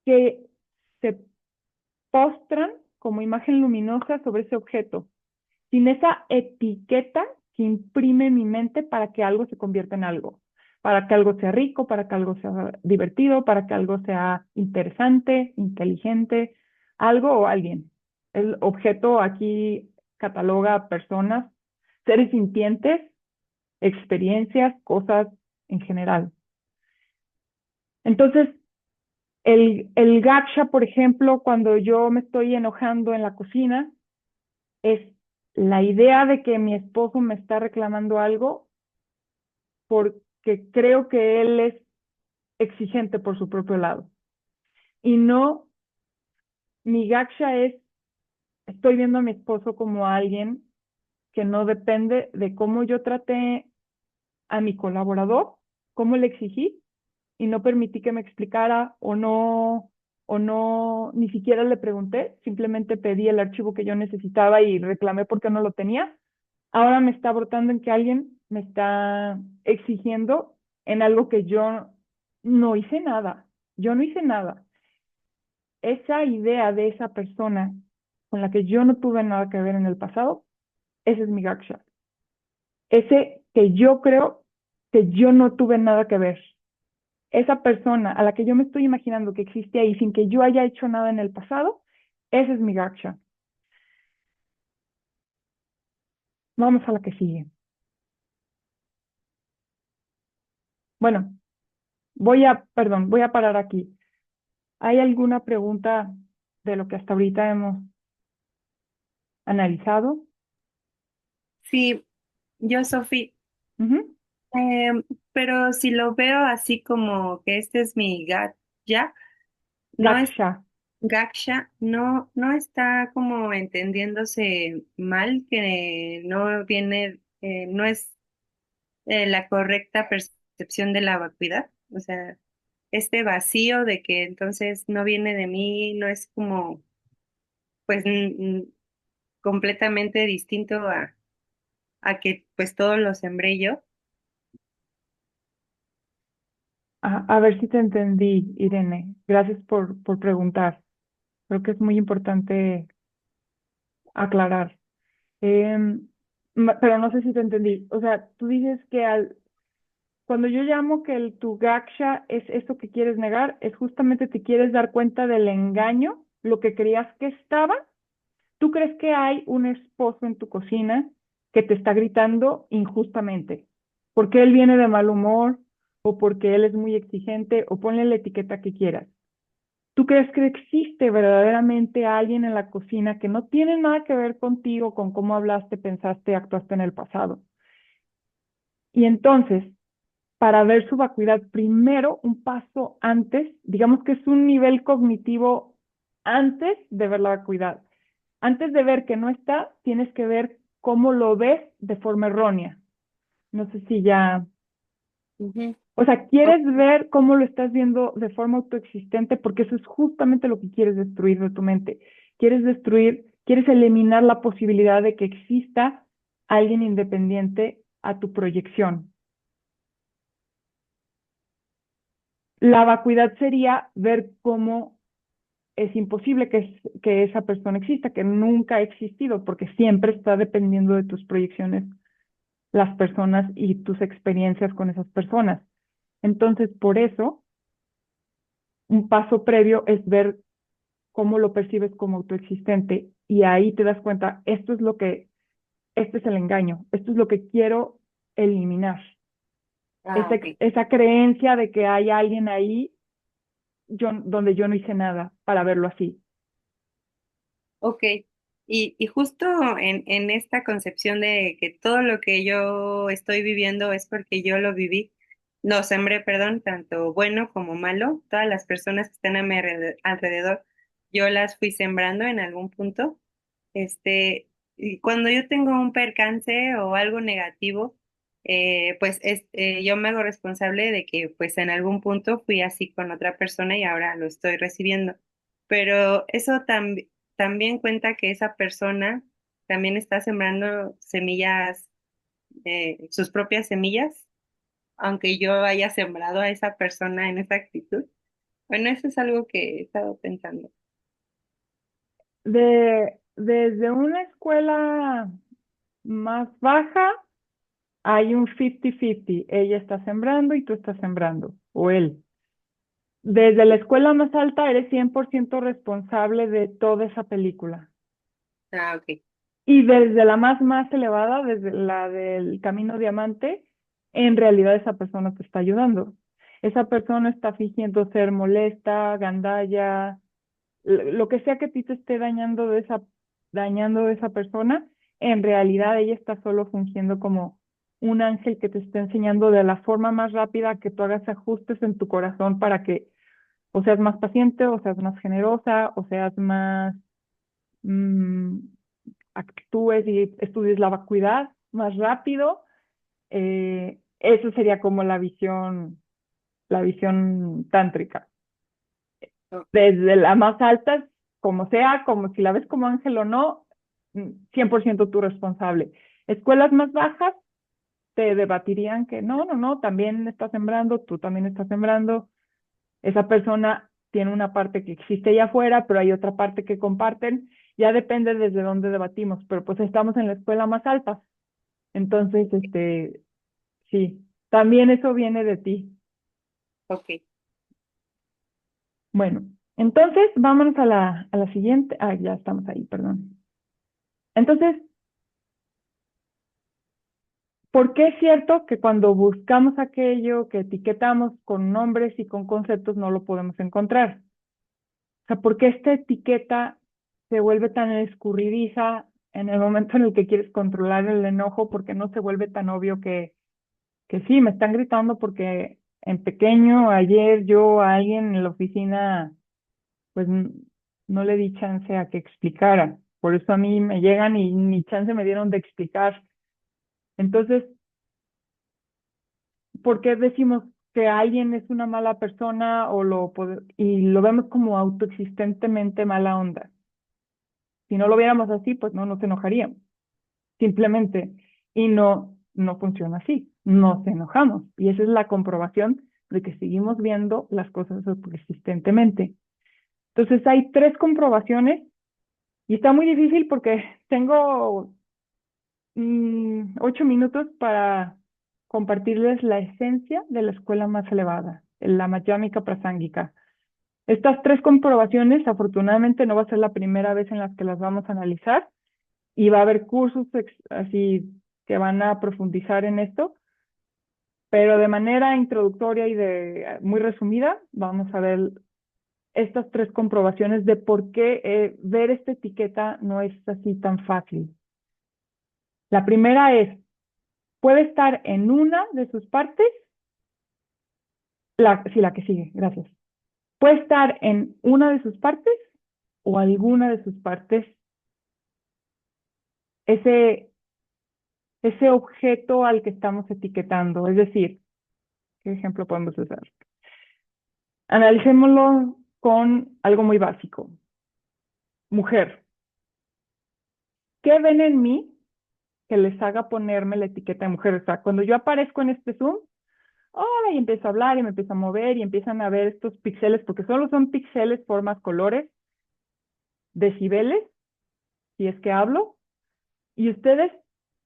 C: que se postran como imagen luminosa sobre ese objeto, sin esa etiqueta que imprime mi mente para que algo se convierta en algo, para que algo sea rico, para que algo sea divertido, para que algo sea interesante, inteligente, algo o alguien. El objeto aquí cataloga personas, seres sintientes, experiencias, cosas en general. Entonces, el gaksha, por ejemplo, cuando yo me estoy enojando en la cocina, es la idea de que mi esposo me está reclamando algo porque creo que él es exigente por su propio lado. Y no, mi gaksha es, estoy viendo a mi esposo como alguien que no depende de cómo yo traté a mi colaborador, cómo le exigí y no permití que me explicara o no, ni siquiera le pregunté, simplemente pedí el archivo que yo necesitaba y reclamé porque no lo tenía. Ahora me está brotando en que alguien me está exigiendo en algo que yo no hice nada. Yo no hice nada. Esa idea de esa persona con la que yo no tuve nada que ver en el pasado, ese es mi gaksha. Ese que yo creo que yo no tuve nada que ver. Esa persona a la que yo me estoy imaginando que existe ahí sin que yo haya hecho nada en el pasado, ese es mi gaksha. Vamos a la que sigue. Bueno, voy a parar aquí. ¿Hay alguna pregunta de lo que hasta ahorita hemos analizado?
G: Sí, yo, Sofi,
C: Ujú.
G: pero si lo veo así como que este es mi ya, no es
C: Gaksha.
G: Gaksha, no está como entendiéndose mal, que no viene, no es la correcta percepción concepción de la vacuidad. O sea, este vacío de que entonces no viene de mí, no es como, pues, completamente distinto a que pues todo lo sembré yo.
C: A ver si te entendí, Irene. Gracias por preguntar. Creo que es muy importante aclarar. Em, pero no sé si te entendí. O sea, tú dices que cuando yo llamo que tu gaksha es eso que quieres negar, es justamente te quieres dar cuenta del engaño, lo que creías que estaba. ¿Tú crees que hay un esposo en tu cocina que te está gritando injustamente? Porque él viene de mal humor o porque él es muy exigente o ponle la etiqueta que quieras. ¿Tú crees que existe verdaderamente alguien en la cocina que no tiene nada que ver contigo, con cómo hablaste, pensaste, actuaste en el pasado? Y entonces, para ver su vacuidad, primero un paso antes, digamos que es un nivel cognitivo antes de ver la vacuidad. Antes de ver que no está, tienes que ver cómo lo ves de forma errónea. No sé si ya,
G: Ujú.
C: o sea, quieres ver cómo lo estás viendo de forma autoexistente porque eso es justamente lo que quieres destruir de tu mente. Quieres destruir, quieres eliminar la posibilidad de que exista alguien independiente a tu proyección. La vacuidad sería ver cómo es imposible que esa persona exista, que nunca ha existido, porque siempre está dependiendo de tus proyecciones las personas y tus experiencias con esas personas. Entonces, por eso, un paso previo es ver cómo lo percibes como autoexistente y ahí te das cuenta, este es el engaño, esto es lo que quiero eliminar.
G: Ah, ok.
C: Esa creencia de que hay alguien ahí donde yo no hice nada para verlo así.
G: Ok, y justo en esta concepción de que todo lo que yo estoy viviendo es porque yo lo viví, no sembré, perdón, tanto bueno como malo, todas las personas que están a mi alrededor, yo las fui sembrando en algún punto. Y cuando yo tengo un percance o algo negativo, yo me hago responsable de que pues en algún punto fui así con otra persona y ahora lo estoy recibiendo. Pero eso también cuenta que esa persona también está sembrando semillas, sus propias semillas, aunque yo haya sembrado a esa persona en esa actitud. Bueno, eso es algo que he estado pensando.
C: Desde una escuela más baja hay un 50-50. Ella está sembrando y tú estás sembrando, o él. Desde la escuela más alta eres 100% responsable de toda esa película.
G: Ah, ok.
C: Y desde la más elevada, desde la del Camino Diamante, en realidad esa persona te está ayudando. Esa persona está fingiendo ser molesta, gandalla, lo que sea que a ti te esté dañando de esa persona, en realidad ella está solo fungiendo como un ángel que te está enseñando de la forma más rápida que tú hagas ajustes en tu corazón para que o seas más paciente, o seas más generosa, o seas más, mm, actúes y estudies la vacuidad más rápido. Eso sería como la visión tántrica. Desde la más alta, como sea, como si la ves como ángel o no, 100% tú responsable. Escuelas más bajas te debatirían que no, también estás sembrando, tú también estás sembrando. Esa persona tiene una parte que existe allá afuera, pero hay otra parte que comparten. Ya depende desde dónde debatimos, pero pues estamos en la escuela más alta. Entonces, sí, también eso viene de ti.
G: Ok.
C: Bueno, entonces vámonos a la siguiente. Ah, ya estamos ahí, perdón. Entonces, ¿por qué es cierto que cuando buscamos aquello que etiquetamos con nombres y con conceptos no lo podemos encontrar? O sea, ¿por qué esta etiqueta se vuelve tan escurridiza en el momento en el que quieres controlar el enojo? Porque no se vuelve tan obvio que sí, me están gritando porque en pequeño, ayer yo a alguien en la oficina, pues no le di chance a que explicara. Por eso a mí me llegan y ni chance me dieron de explicar. Entonces, ¿por qué decimos que alguien es una mala persona y lo vemos como autoexistentemente mala onda? Si no lo viéramos así, pues no nos enojaríamos, simplemente. Y no funciona así. Nos enojamos. Y esa es la comprobación de que seguimos viendo las cosas autoexistentemente. Entonces hay 3 comprobaciones y está muy difícil porque tengo 8 minutos para compartirles la esencia de la escuela más elevada, la Madhyamika Prasángika. Estas 3 comprobaciones, afortunadamente, no va a ser la primera vez en las que las vamos a analizar y va a haber cursos así que van a profundizar en esto, pero de manera introductoria y muy resumida, vamos a ver estas 3 comprobaciones de por qué ver esta etiqueta no es así tan fácil. La primera es, puede estar en una de sus partes, sí, la que sigue, gracias. Puede estar en una de sus partes o alguna de sus partes ese, ese objeto al que estamos etiquetando. Es decir, ¿qué ejemplo podemos usar? Analicémoslo con algo muy básico. Mujer. ¿Qué ven en mí que les haga ponerme la etiqueta de mujer? O sea, cuando yo aparezco en este Zoom, y empiezo a hablar y me empiezo a mover y empiezan a ver estos píxeles, porque solo son píxeles, formas, colores, decibeles, si es que hablo, y ustedes,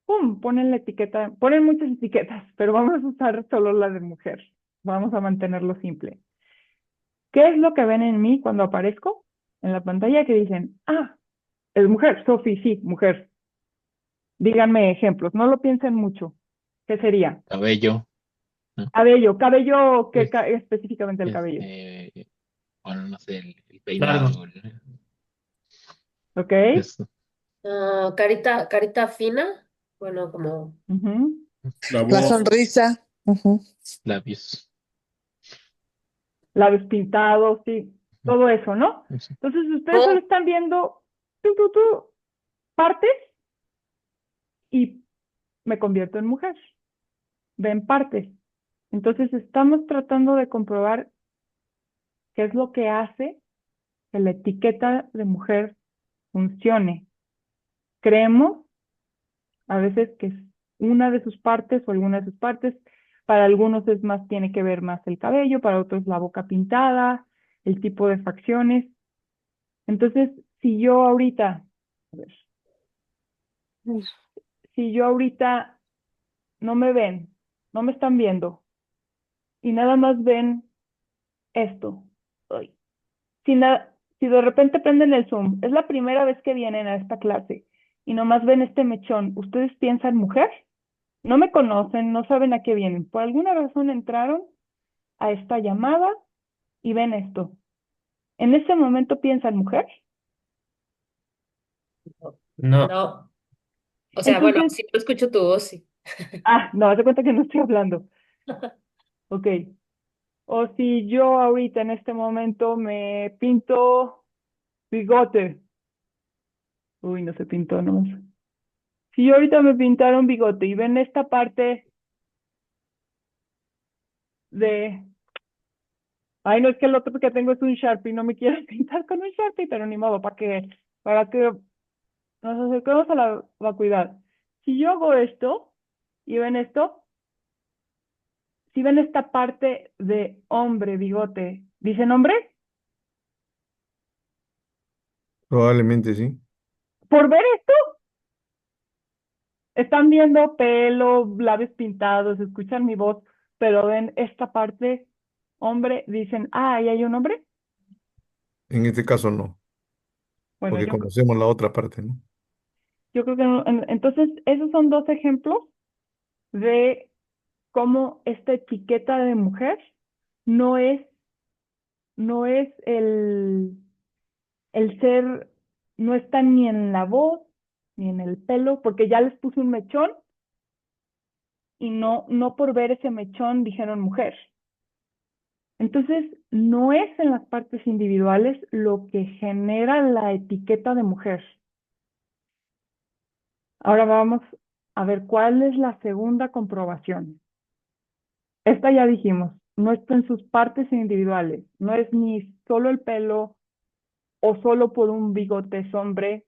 C: ¡pum!, ponen la etiqueta, ponen muchas etiquetas, pero vamos a usar solo la de mujer. Vamos a mantenerlo simple. ¿Qué es lo que ven en mí cuando aparezco en la pantalla que dicen, es mujer, Sophie, sí, mujer? Díganme ejemplos, no lo piensen mucho. ¿Qué sería?
J: Cabello, ¿no?
C: Cabello, ¿qué
E: Es,
C: específicamente el cabello?
J: Bueno, no sé, el
E: largo.
J: peinado,
C: ¿Ok?
J: eso.
A: Carita fina, bueno, como
C: Ujú.
I: La
K: La
I: voz,
K: sonrisa. Ujú.
J: Labios.
C: Labios pintados, sí, todo eso, ¿no?
J: Eso.
C: Entonces ustedes solo están viendo tú, partes y me convierto en mujer. Ven partes. Entonces estamos tratando de comprobar qué es lo que hace que la etiqueta de mujer funcione. Creemos a veces que es una de sus partes o alguna de sus partes. Para algunos tiene que ver más el cabello, para otros la boca pintada, el tipo de facciones. Entonces, si yo ahorita, a ver, si yo ahorita no me ven, no me están viendo y nada más ven esto, ay, si de repente prenden el Zoom, es la primera vez que vienen a esta clase y nomás ven este mechón, ¿ustedes piensan mujer? No me conocen, no saben a qué vienen. Por alguna razón entraron a esta llamada y ven esto. ¿En ese momento piensan mujer?
E: No,
A: no. O sea, bueno,
C: Entonces,
A: si no escucho tu voz, sí.
C: no, haz de cuenta que no estoy hablando. Ok. O si yo ahorita en este momento me pinto bigote. Uy, no se pintó nomás. Si yo ahorita me pintaron bigote y ven esta parte de... Ay, no, es que el otro que tengo es un Sharpie, no me quiero pintar con un Sharpie, pero ni modo, para que nos acerquemos a la vacuidad. Si yo hago esto y ven esto, si ven esta parte de hombre, bigote, ¿dicen hombre?
F: Probablemente sí.
C: Por ver esto, están viendo pelo, labios pintados, escuchan mi voz, pero ven esta parte, hombre, dicen, ahí hay un hombre.
F: En este caso no,
C: Bueno,
F: porque
C: yo,
F: conocemos la otra parte, ¿no?
C: yo creo que no. Entonces, esos son 2 ejemplos de cómo esta etiqueta de mujer no es, no es el ser, no está ni en la voz, ni en el pelo, porque ya les puse un mechón y no por ver ese mechón dijeron mujer. Entonces, no es en las partes individuales lo que genera la etiqueta de mujer. Ahora vamos a ver cuál es la segunda comprobación. esta ya dijimos, no está en sus partes individuales, no es ni solo el pelo o solo por un bigote hombre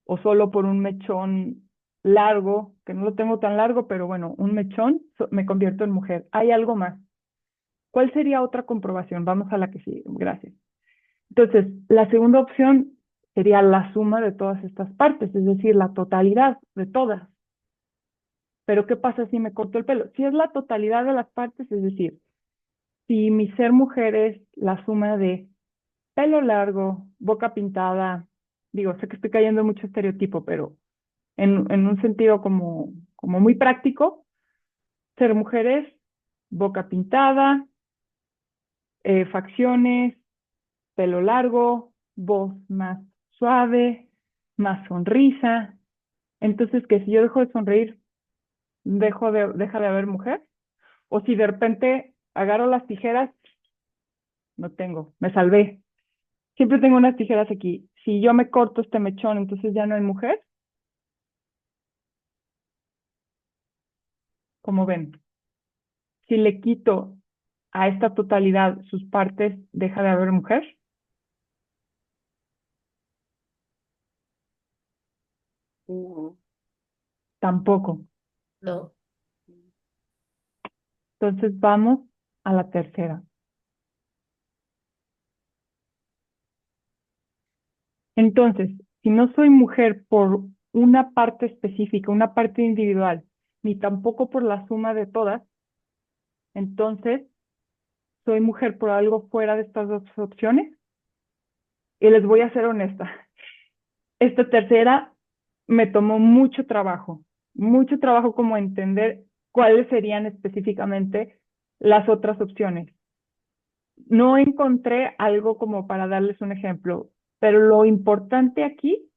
C: o solo por un mechón largo, que no lo tengo tan largo, pero bueno, un mechón, me convierto en mujer. Hay algo más. ¿Cuál sería otra comprobación? Vamos a la que sigue. Gracias. Entonces, la segunda opción sería la suma de todas estas partes, es decir, la totalidad de todas. Pero ¿qué pasa si me corto el pelo? Si es la totalidad de las partes, es decir, si mi ser mujer es la suma de pelo largo, boca pintada, digo, sé que estoy cayendo en mucho estereotipo, pero en un sentido como muy práctico, ser mujer es boca pintada, facciones, pelo largo, voz más suave, más sonrisa. Entonces, que si yo dejo de sonreír, deja de haber mujer. O si de repente agarro las tijeras, no tengo, me salvé. Siempre tengo unas tijeras aquí. Si yo me corto este mechón, entonces ya no hay mujer. Como ven, si le quito a esta totalidad sus partes, deja de haber mujer.
G: No.
C: Tampoco.
A: No.
C: Entonces vamos a la tercera. Entonces, si no soy mujer por una parte específica, una parte individual, ni tampoco por la suma de todas, entonces soy mujer por algo fuera de estas dos opciones. Y les voy a ser honesta. Esta tercera me tomó mucho trabajo como entender cuáles serían específicamente las otras opciones. No encontré algo como para darles un ejemplo, pero lo importante aquí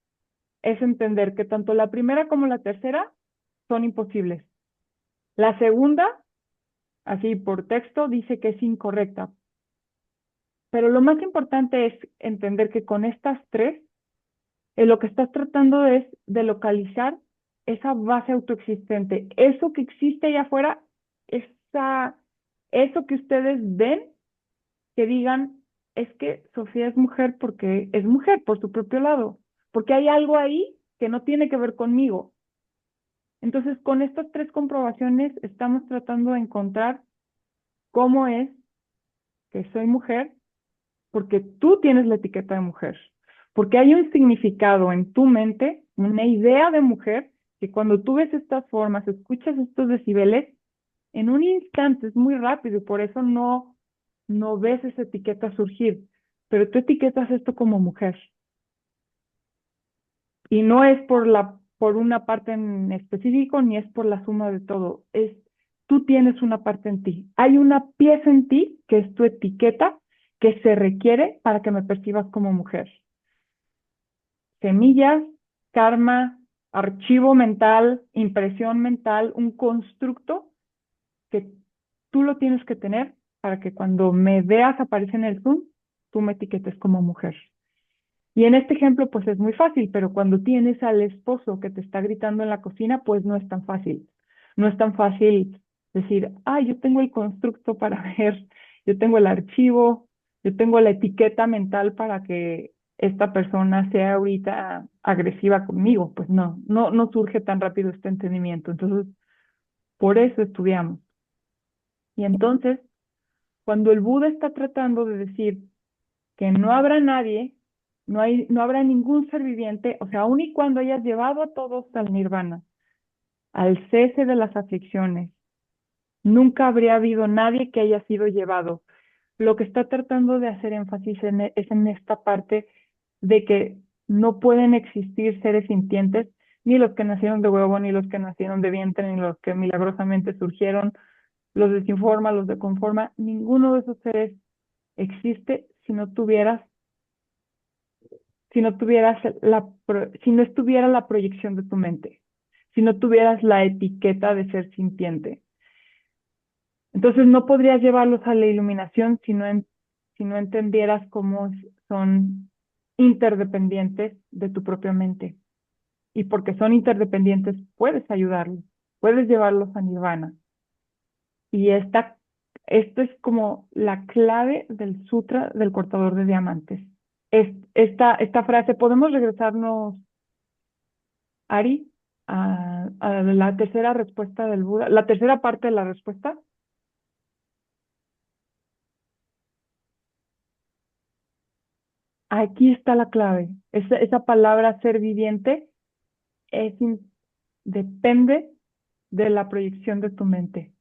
C: es entender que tanto la primera como la tercera son imposibles. La segunda, así por texto, dice que es incorrecta. Pero lo más importante es entender que con estas tres, lo que estás tratando es de localizar esa base autoexistente, eso que existe allá afuera, eso que ustedes ven, que digan, es que Sofía es mujer porque es mujer por su propio lado, porque hay algo ahí que no tiene que ver conmigo. Entonces, con estas tres comprobaciones estamos tratando de encontrar cómo es que soy mujer, porque tú tienes la etiqueta de mujer, porque hay un significado en tu mente, una idea de mujer, que cuando tú ves estas formas, escuchas estos decibeles, en un instante es muy rápido y por eso no ves esa etiqueta surgir, pero tú etiquetas esto como mujer. Y no es por una parte en específico, ni es por la suma de todo. Tú tienes una parte en ti. Hay una pieza en ti que es tu etiqueta que se requiere para que me percibas como mujer. Semillas, karma, archivo mental, impresión mental, un constructo que tú lo tienes que tener para que cuando me veas aparecer en el Zoom, tú me etiquetes como mujer. Y en este ejemplo, pues es muy fácil, pero cuando tienes al esposo que te está gritando en la cocina, pues no es tan fácil. No es tan fácil decir, yo tengo el constructo para ver, yo tengo el archivo, yo tengo la etiqueta mental para que esta persona sea ahorita agresiva conmigo. Pues no surge tan rápido este entendimiento. Entonces, por eso estudiamos. Y entonces, cuando el Buda está tratando de decir que no habrá nadie, no habrá ningún ser viviente, o sea, aun y cuando hayas llevado a todos al nirvana, al cese de las aflicciones, nunca habría habido nadie que haya sido llevado. Lo que está tratando de hacer énfasis es en esta parte de que no pueden existir seres sintientes, ni los que nacieron de huevo, ni los que nacieron de vientre, ni los que milagrosamente surgieron, los de sin forma, los de con forma, ninguno de esos seres existe si no estuviera la proyección de tu mente, si no tuvieras la etiqueta de ser sintiente. Entonces no podrías llevarlos a la iluminación si no entendieras cómo son interdependientes de tu propia mente. Y porque son interdependientes, puedes ayudarlos, puedes llevarlos a nirvana. Y esta esto es como la clave del Sutra del cortador de diamantes. Esta frase, ¿podemos regresarnos, Ari, a la tercera respuesta del Buda, la tercera parte de la respuesta? Aquí está la clave. Esa palabra ser viviente depende de la proyección de tu mente.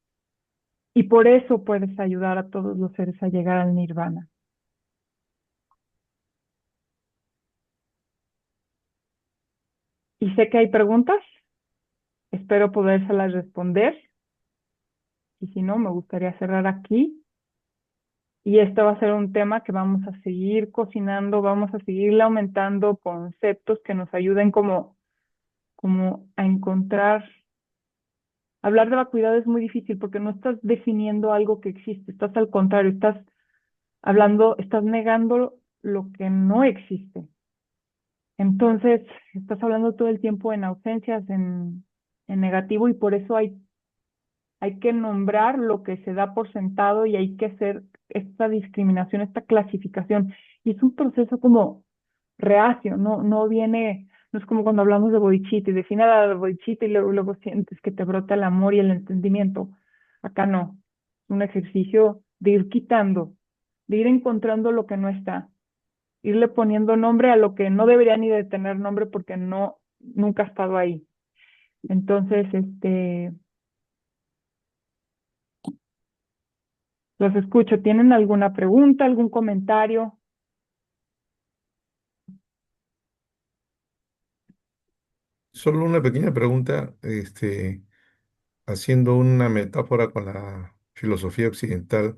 C: Y por eso puedes ayudar a todos los seres a llegar al nirvana. Y sé que hay preguntas, espero podérselas responder. Y si no, me gustaría cerrar aquí. Y este va a ser un tema que vamos a seguir cocinando, vamos a seguirle aumentando conceptos que nos ayuden como a encontrar. Hablar de vacuidad es muy difícil porque no estás definiendo algo que existe, estás al contrario, estás negando lo que no existe. Entonces, estás hablando todo el tiempo en ausencias, en negativo, y por eso hay que nombrar lo que se da por sentado y hay que hacer esta discriminación, esta clasificación. Y es un proceso como reacio, no es como cuando hablamos de bodhicitta y define la bodhicitta y luego sientes que te brota el amor y el entendimiento. Acá no. Es un ejercicio de ir quitando, de ir encontrando lo que no está, irle poniendo nombre a lo que no debería ni de tener nombre porque nunca ha estado ahí. Entonces, los escucho. ¿Tienen alguna pregunta, algún comentario?
F: Solo una pequeña pregunta, haciendo una metáfora con la filosofía occidental,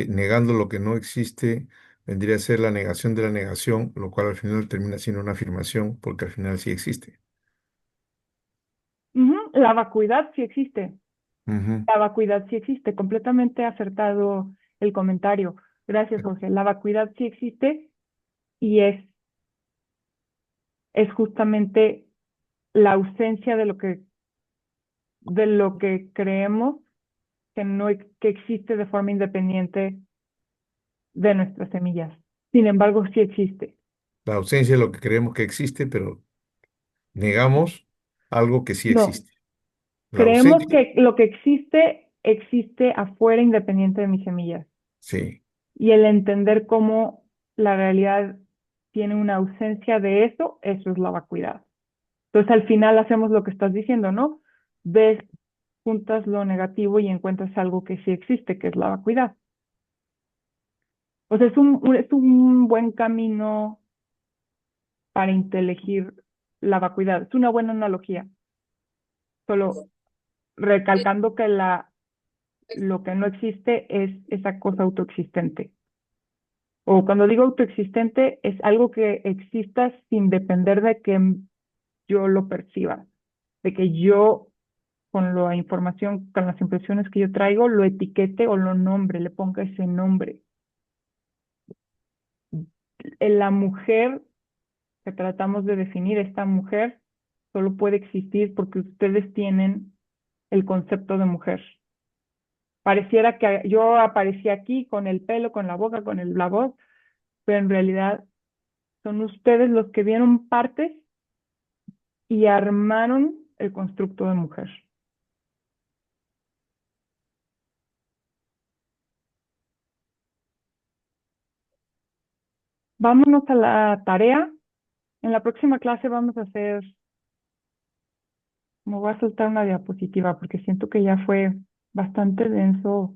F: negando lo que no existe, vendría a ser la negación de la negación, lo cual al final termina siendo una afirmación, porque al final sí existe.
C: La vacuidad sí existe.
F: Ujú.
C: La vacuidad sí existe. Completamente acertado el comentario. Gracias, Jorge. La vacuidad sí existe y es justamente la ausencia de lo que creemos que que existe de forma independiente de nuestras semillas. Sin embargo, sí existe.
F: La ausencia de lo que creemos que existe, pero negamos algo que sí
C: No,
F: existe. La
C: creemos
F: ausencia,
C: que lo que existe afuera independiente de mis semillas.
F: sí.
C: Y el entender cómo la realidad tiene una ausencia de eso es la vacuidad. Entonces al final hacemos lo que estás diciendo, ¿no? Ves, juntas lo negativo y encuentras algo que sí existe, que es la vacuidad. O sea, es un buen camino para inteligir la vacuidad. Es una buena analogía. Solo recalcando que lo que no existe es esa cosa autoexistente. O cuando digo autoexistente, es algo que exista sin depender de que yo lo perciba, de que yo con la información, con las impresiones que yo traigo, lo etiquete o lo nombre, le ponga ese nombre. La mujer que tratamos de definir, esta mujer, solo puede existir porque ustedes tienen el concepto de mujer. Pareciera que yo aparecí aquí con el pelo, con la boca, con la voz, pero en realidad son ustedes los que vieron partes y armaron el constructo de mujer. Vámonos a la tarea. En la próxima clase vamos a hacer, me voy a soltar una diapositiva porque siento que ya fue bastante denso,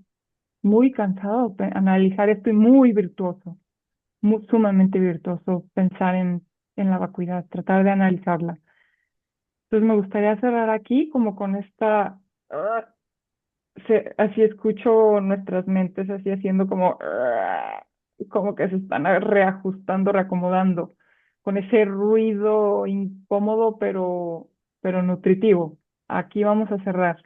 C: muy cansado analizar esto y muy virtuoso, sumamente virtuoso pensar en la vacuidad, tratar de analizarla. Entonces me gustaría cerrar aquí como con esta, así escucho nuestras mentes así haciendo como que se están reajustando, reacomodando, con ese ruido incómodo pero nutritivo. Aquí vamos a cerrar.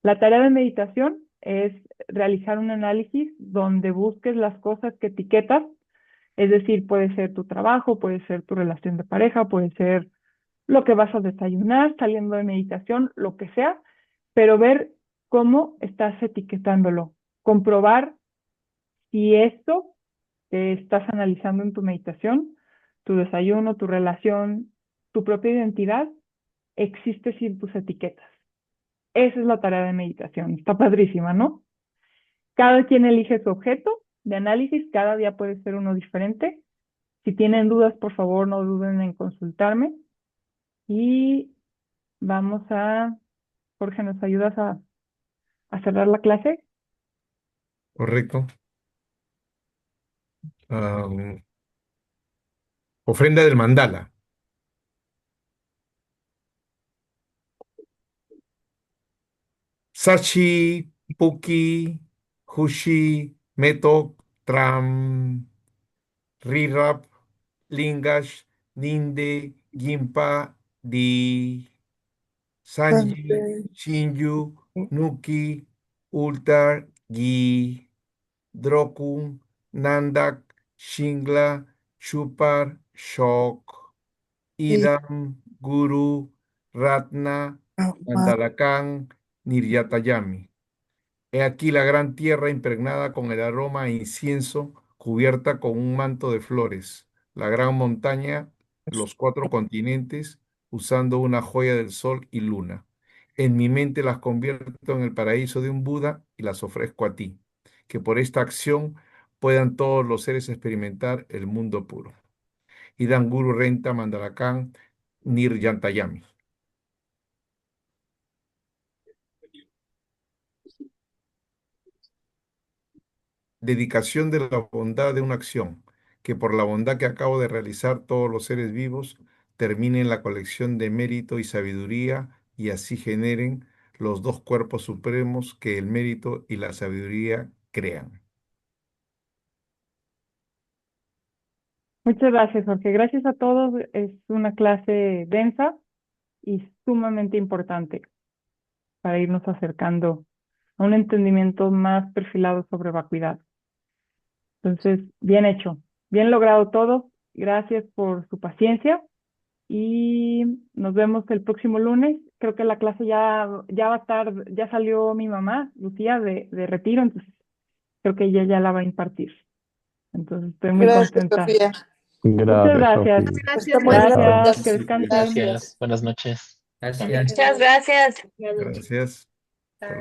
C: La tarea de meditación es realizar un análisis donde busques las cosas que etiquetas, es decir, puede ser tu trabajo, puede ser tu relación de pareja, puede ser lo que vas a desayunar, saliendo de meditación, lo que sea, pero ver cómo estás etiquetándolo, comprobar si esto que estás analizando en tu meditación, tu desayuno, tu relación, tu propia identidad, existe sin tus etiquetas. Esa es la tarea de meditación. Está padrísima, ¿no? Cada quien elige su objeto de análisis, cada día puede ser uno diferente. Si tienen dudas, por favor, no duden en consultarme. Y vamos a, Jorge, ¿nos ayudas a cerrar la clase?
F: Correcto. Ofrenda del mandala. Sachi, Puki, Hushi, Metok, Tram, Rirap, Lingash, Ninde, Gimpa, Di, Sanji, Shinju, Nuki, Ultar, Gi, Drokun, Nandak, Shingla, Chupar, Shok, Idam, Guru, Ratna, Mandalakan, Niryatayami. He aquí la gran tierra impregnada con el aroma a incienso, cubierta con un manto de flores, la gran montaña, los 4 continentes, usando una joya del sol y luna. En mi mente las convierto en el paraíso de un Buda y las ofrezco a ti, que por esta acción puedan todos los seres experimentar el mundo puro. Idam Guru Renta Mandalakan Niryantayami. Dedicación de la bondad de una acción, que por la bondad que acabo de realizar todos los seres vivos terminen la colección de mérito y sabiduría y así generen los 2 cuerpos supremos que el mérito y la sabiduría crean.
C: Muchas gracias, Jorge. Gracias a todos. Es una clase densa y sumamente importante para irnos acercando a un entendimiento más perfilado sobre vacuidad. Entonces, bien hecho, bien logrado todo. Gracias por su paciencia y nos vemos el próximo lunes. Creo que la clase ya va a estar, ya salió mi mamá, Lucía, de retiro, entonces creo que ella ya la va a impartir. Entonces, estoy muy
H: Gracias,
C: contenta.
H: Sofía.
C: Muchas
K: Gracias,
C: gracias.
K: Sofía.
H: Está muy bien.
C: Gracias, que descansen.
J: Gracias. Buenas noches.
E: Gracias.
A: Muchas gracias.
F: Gracias. Hasta luego.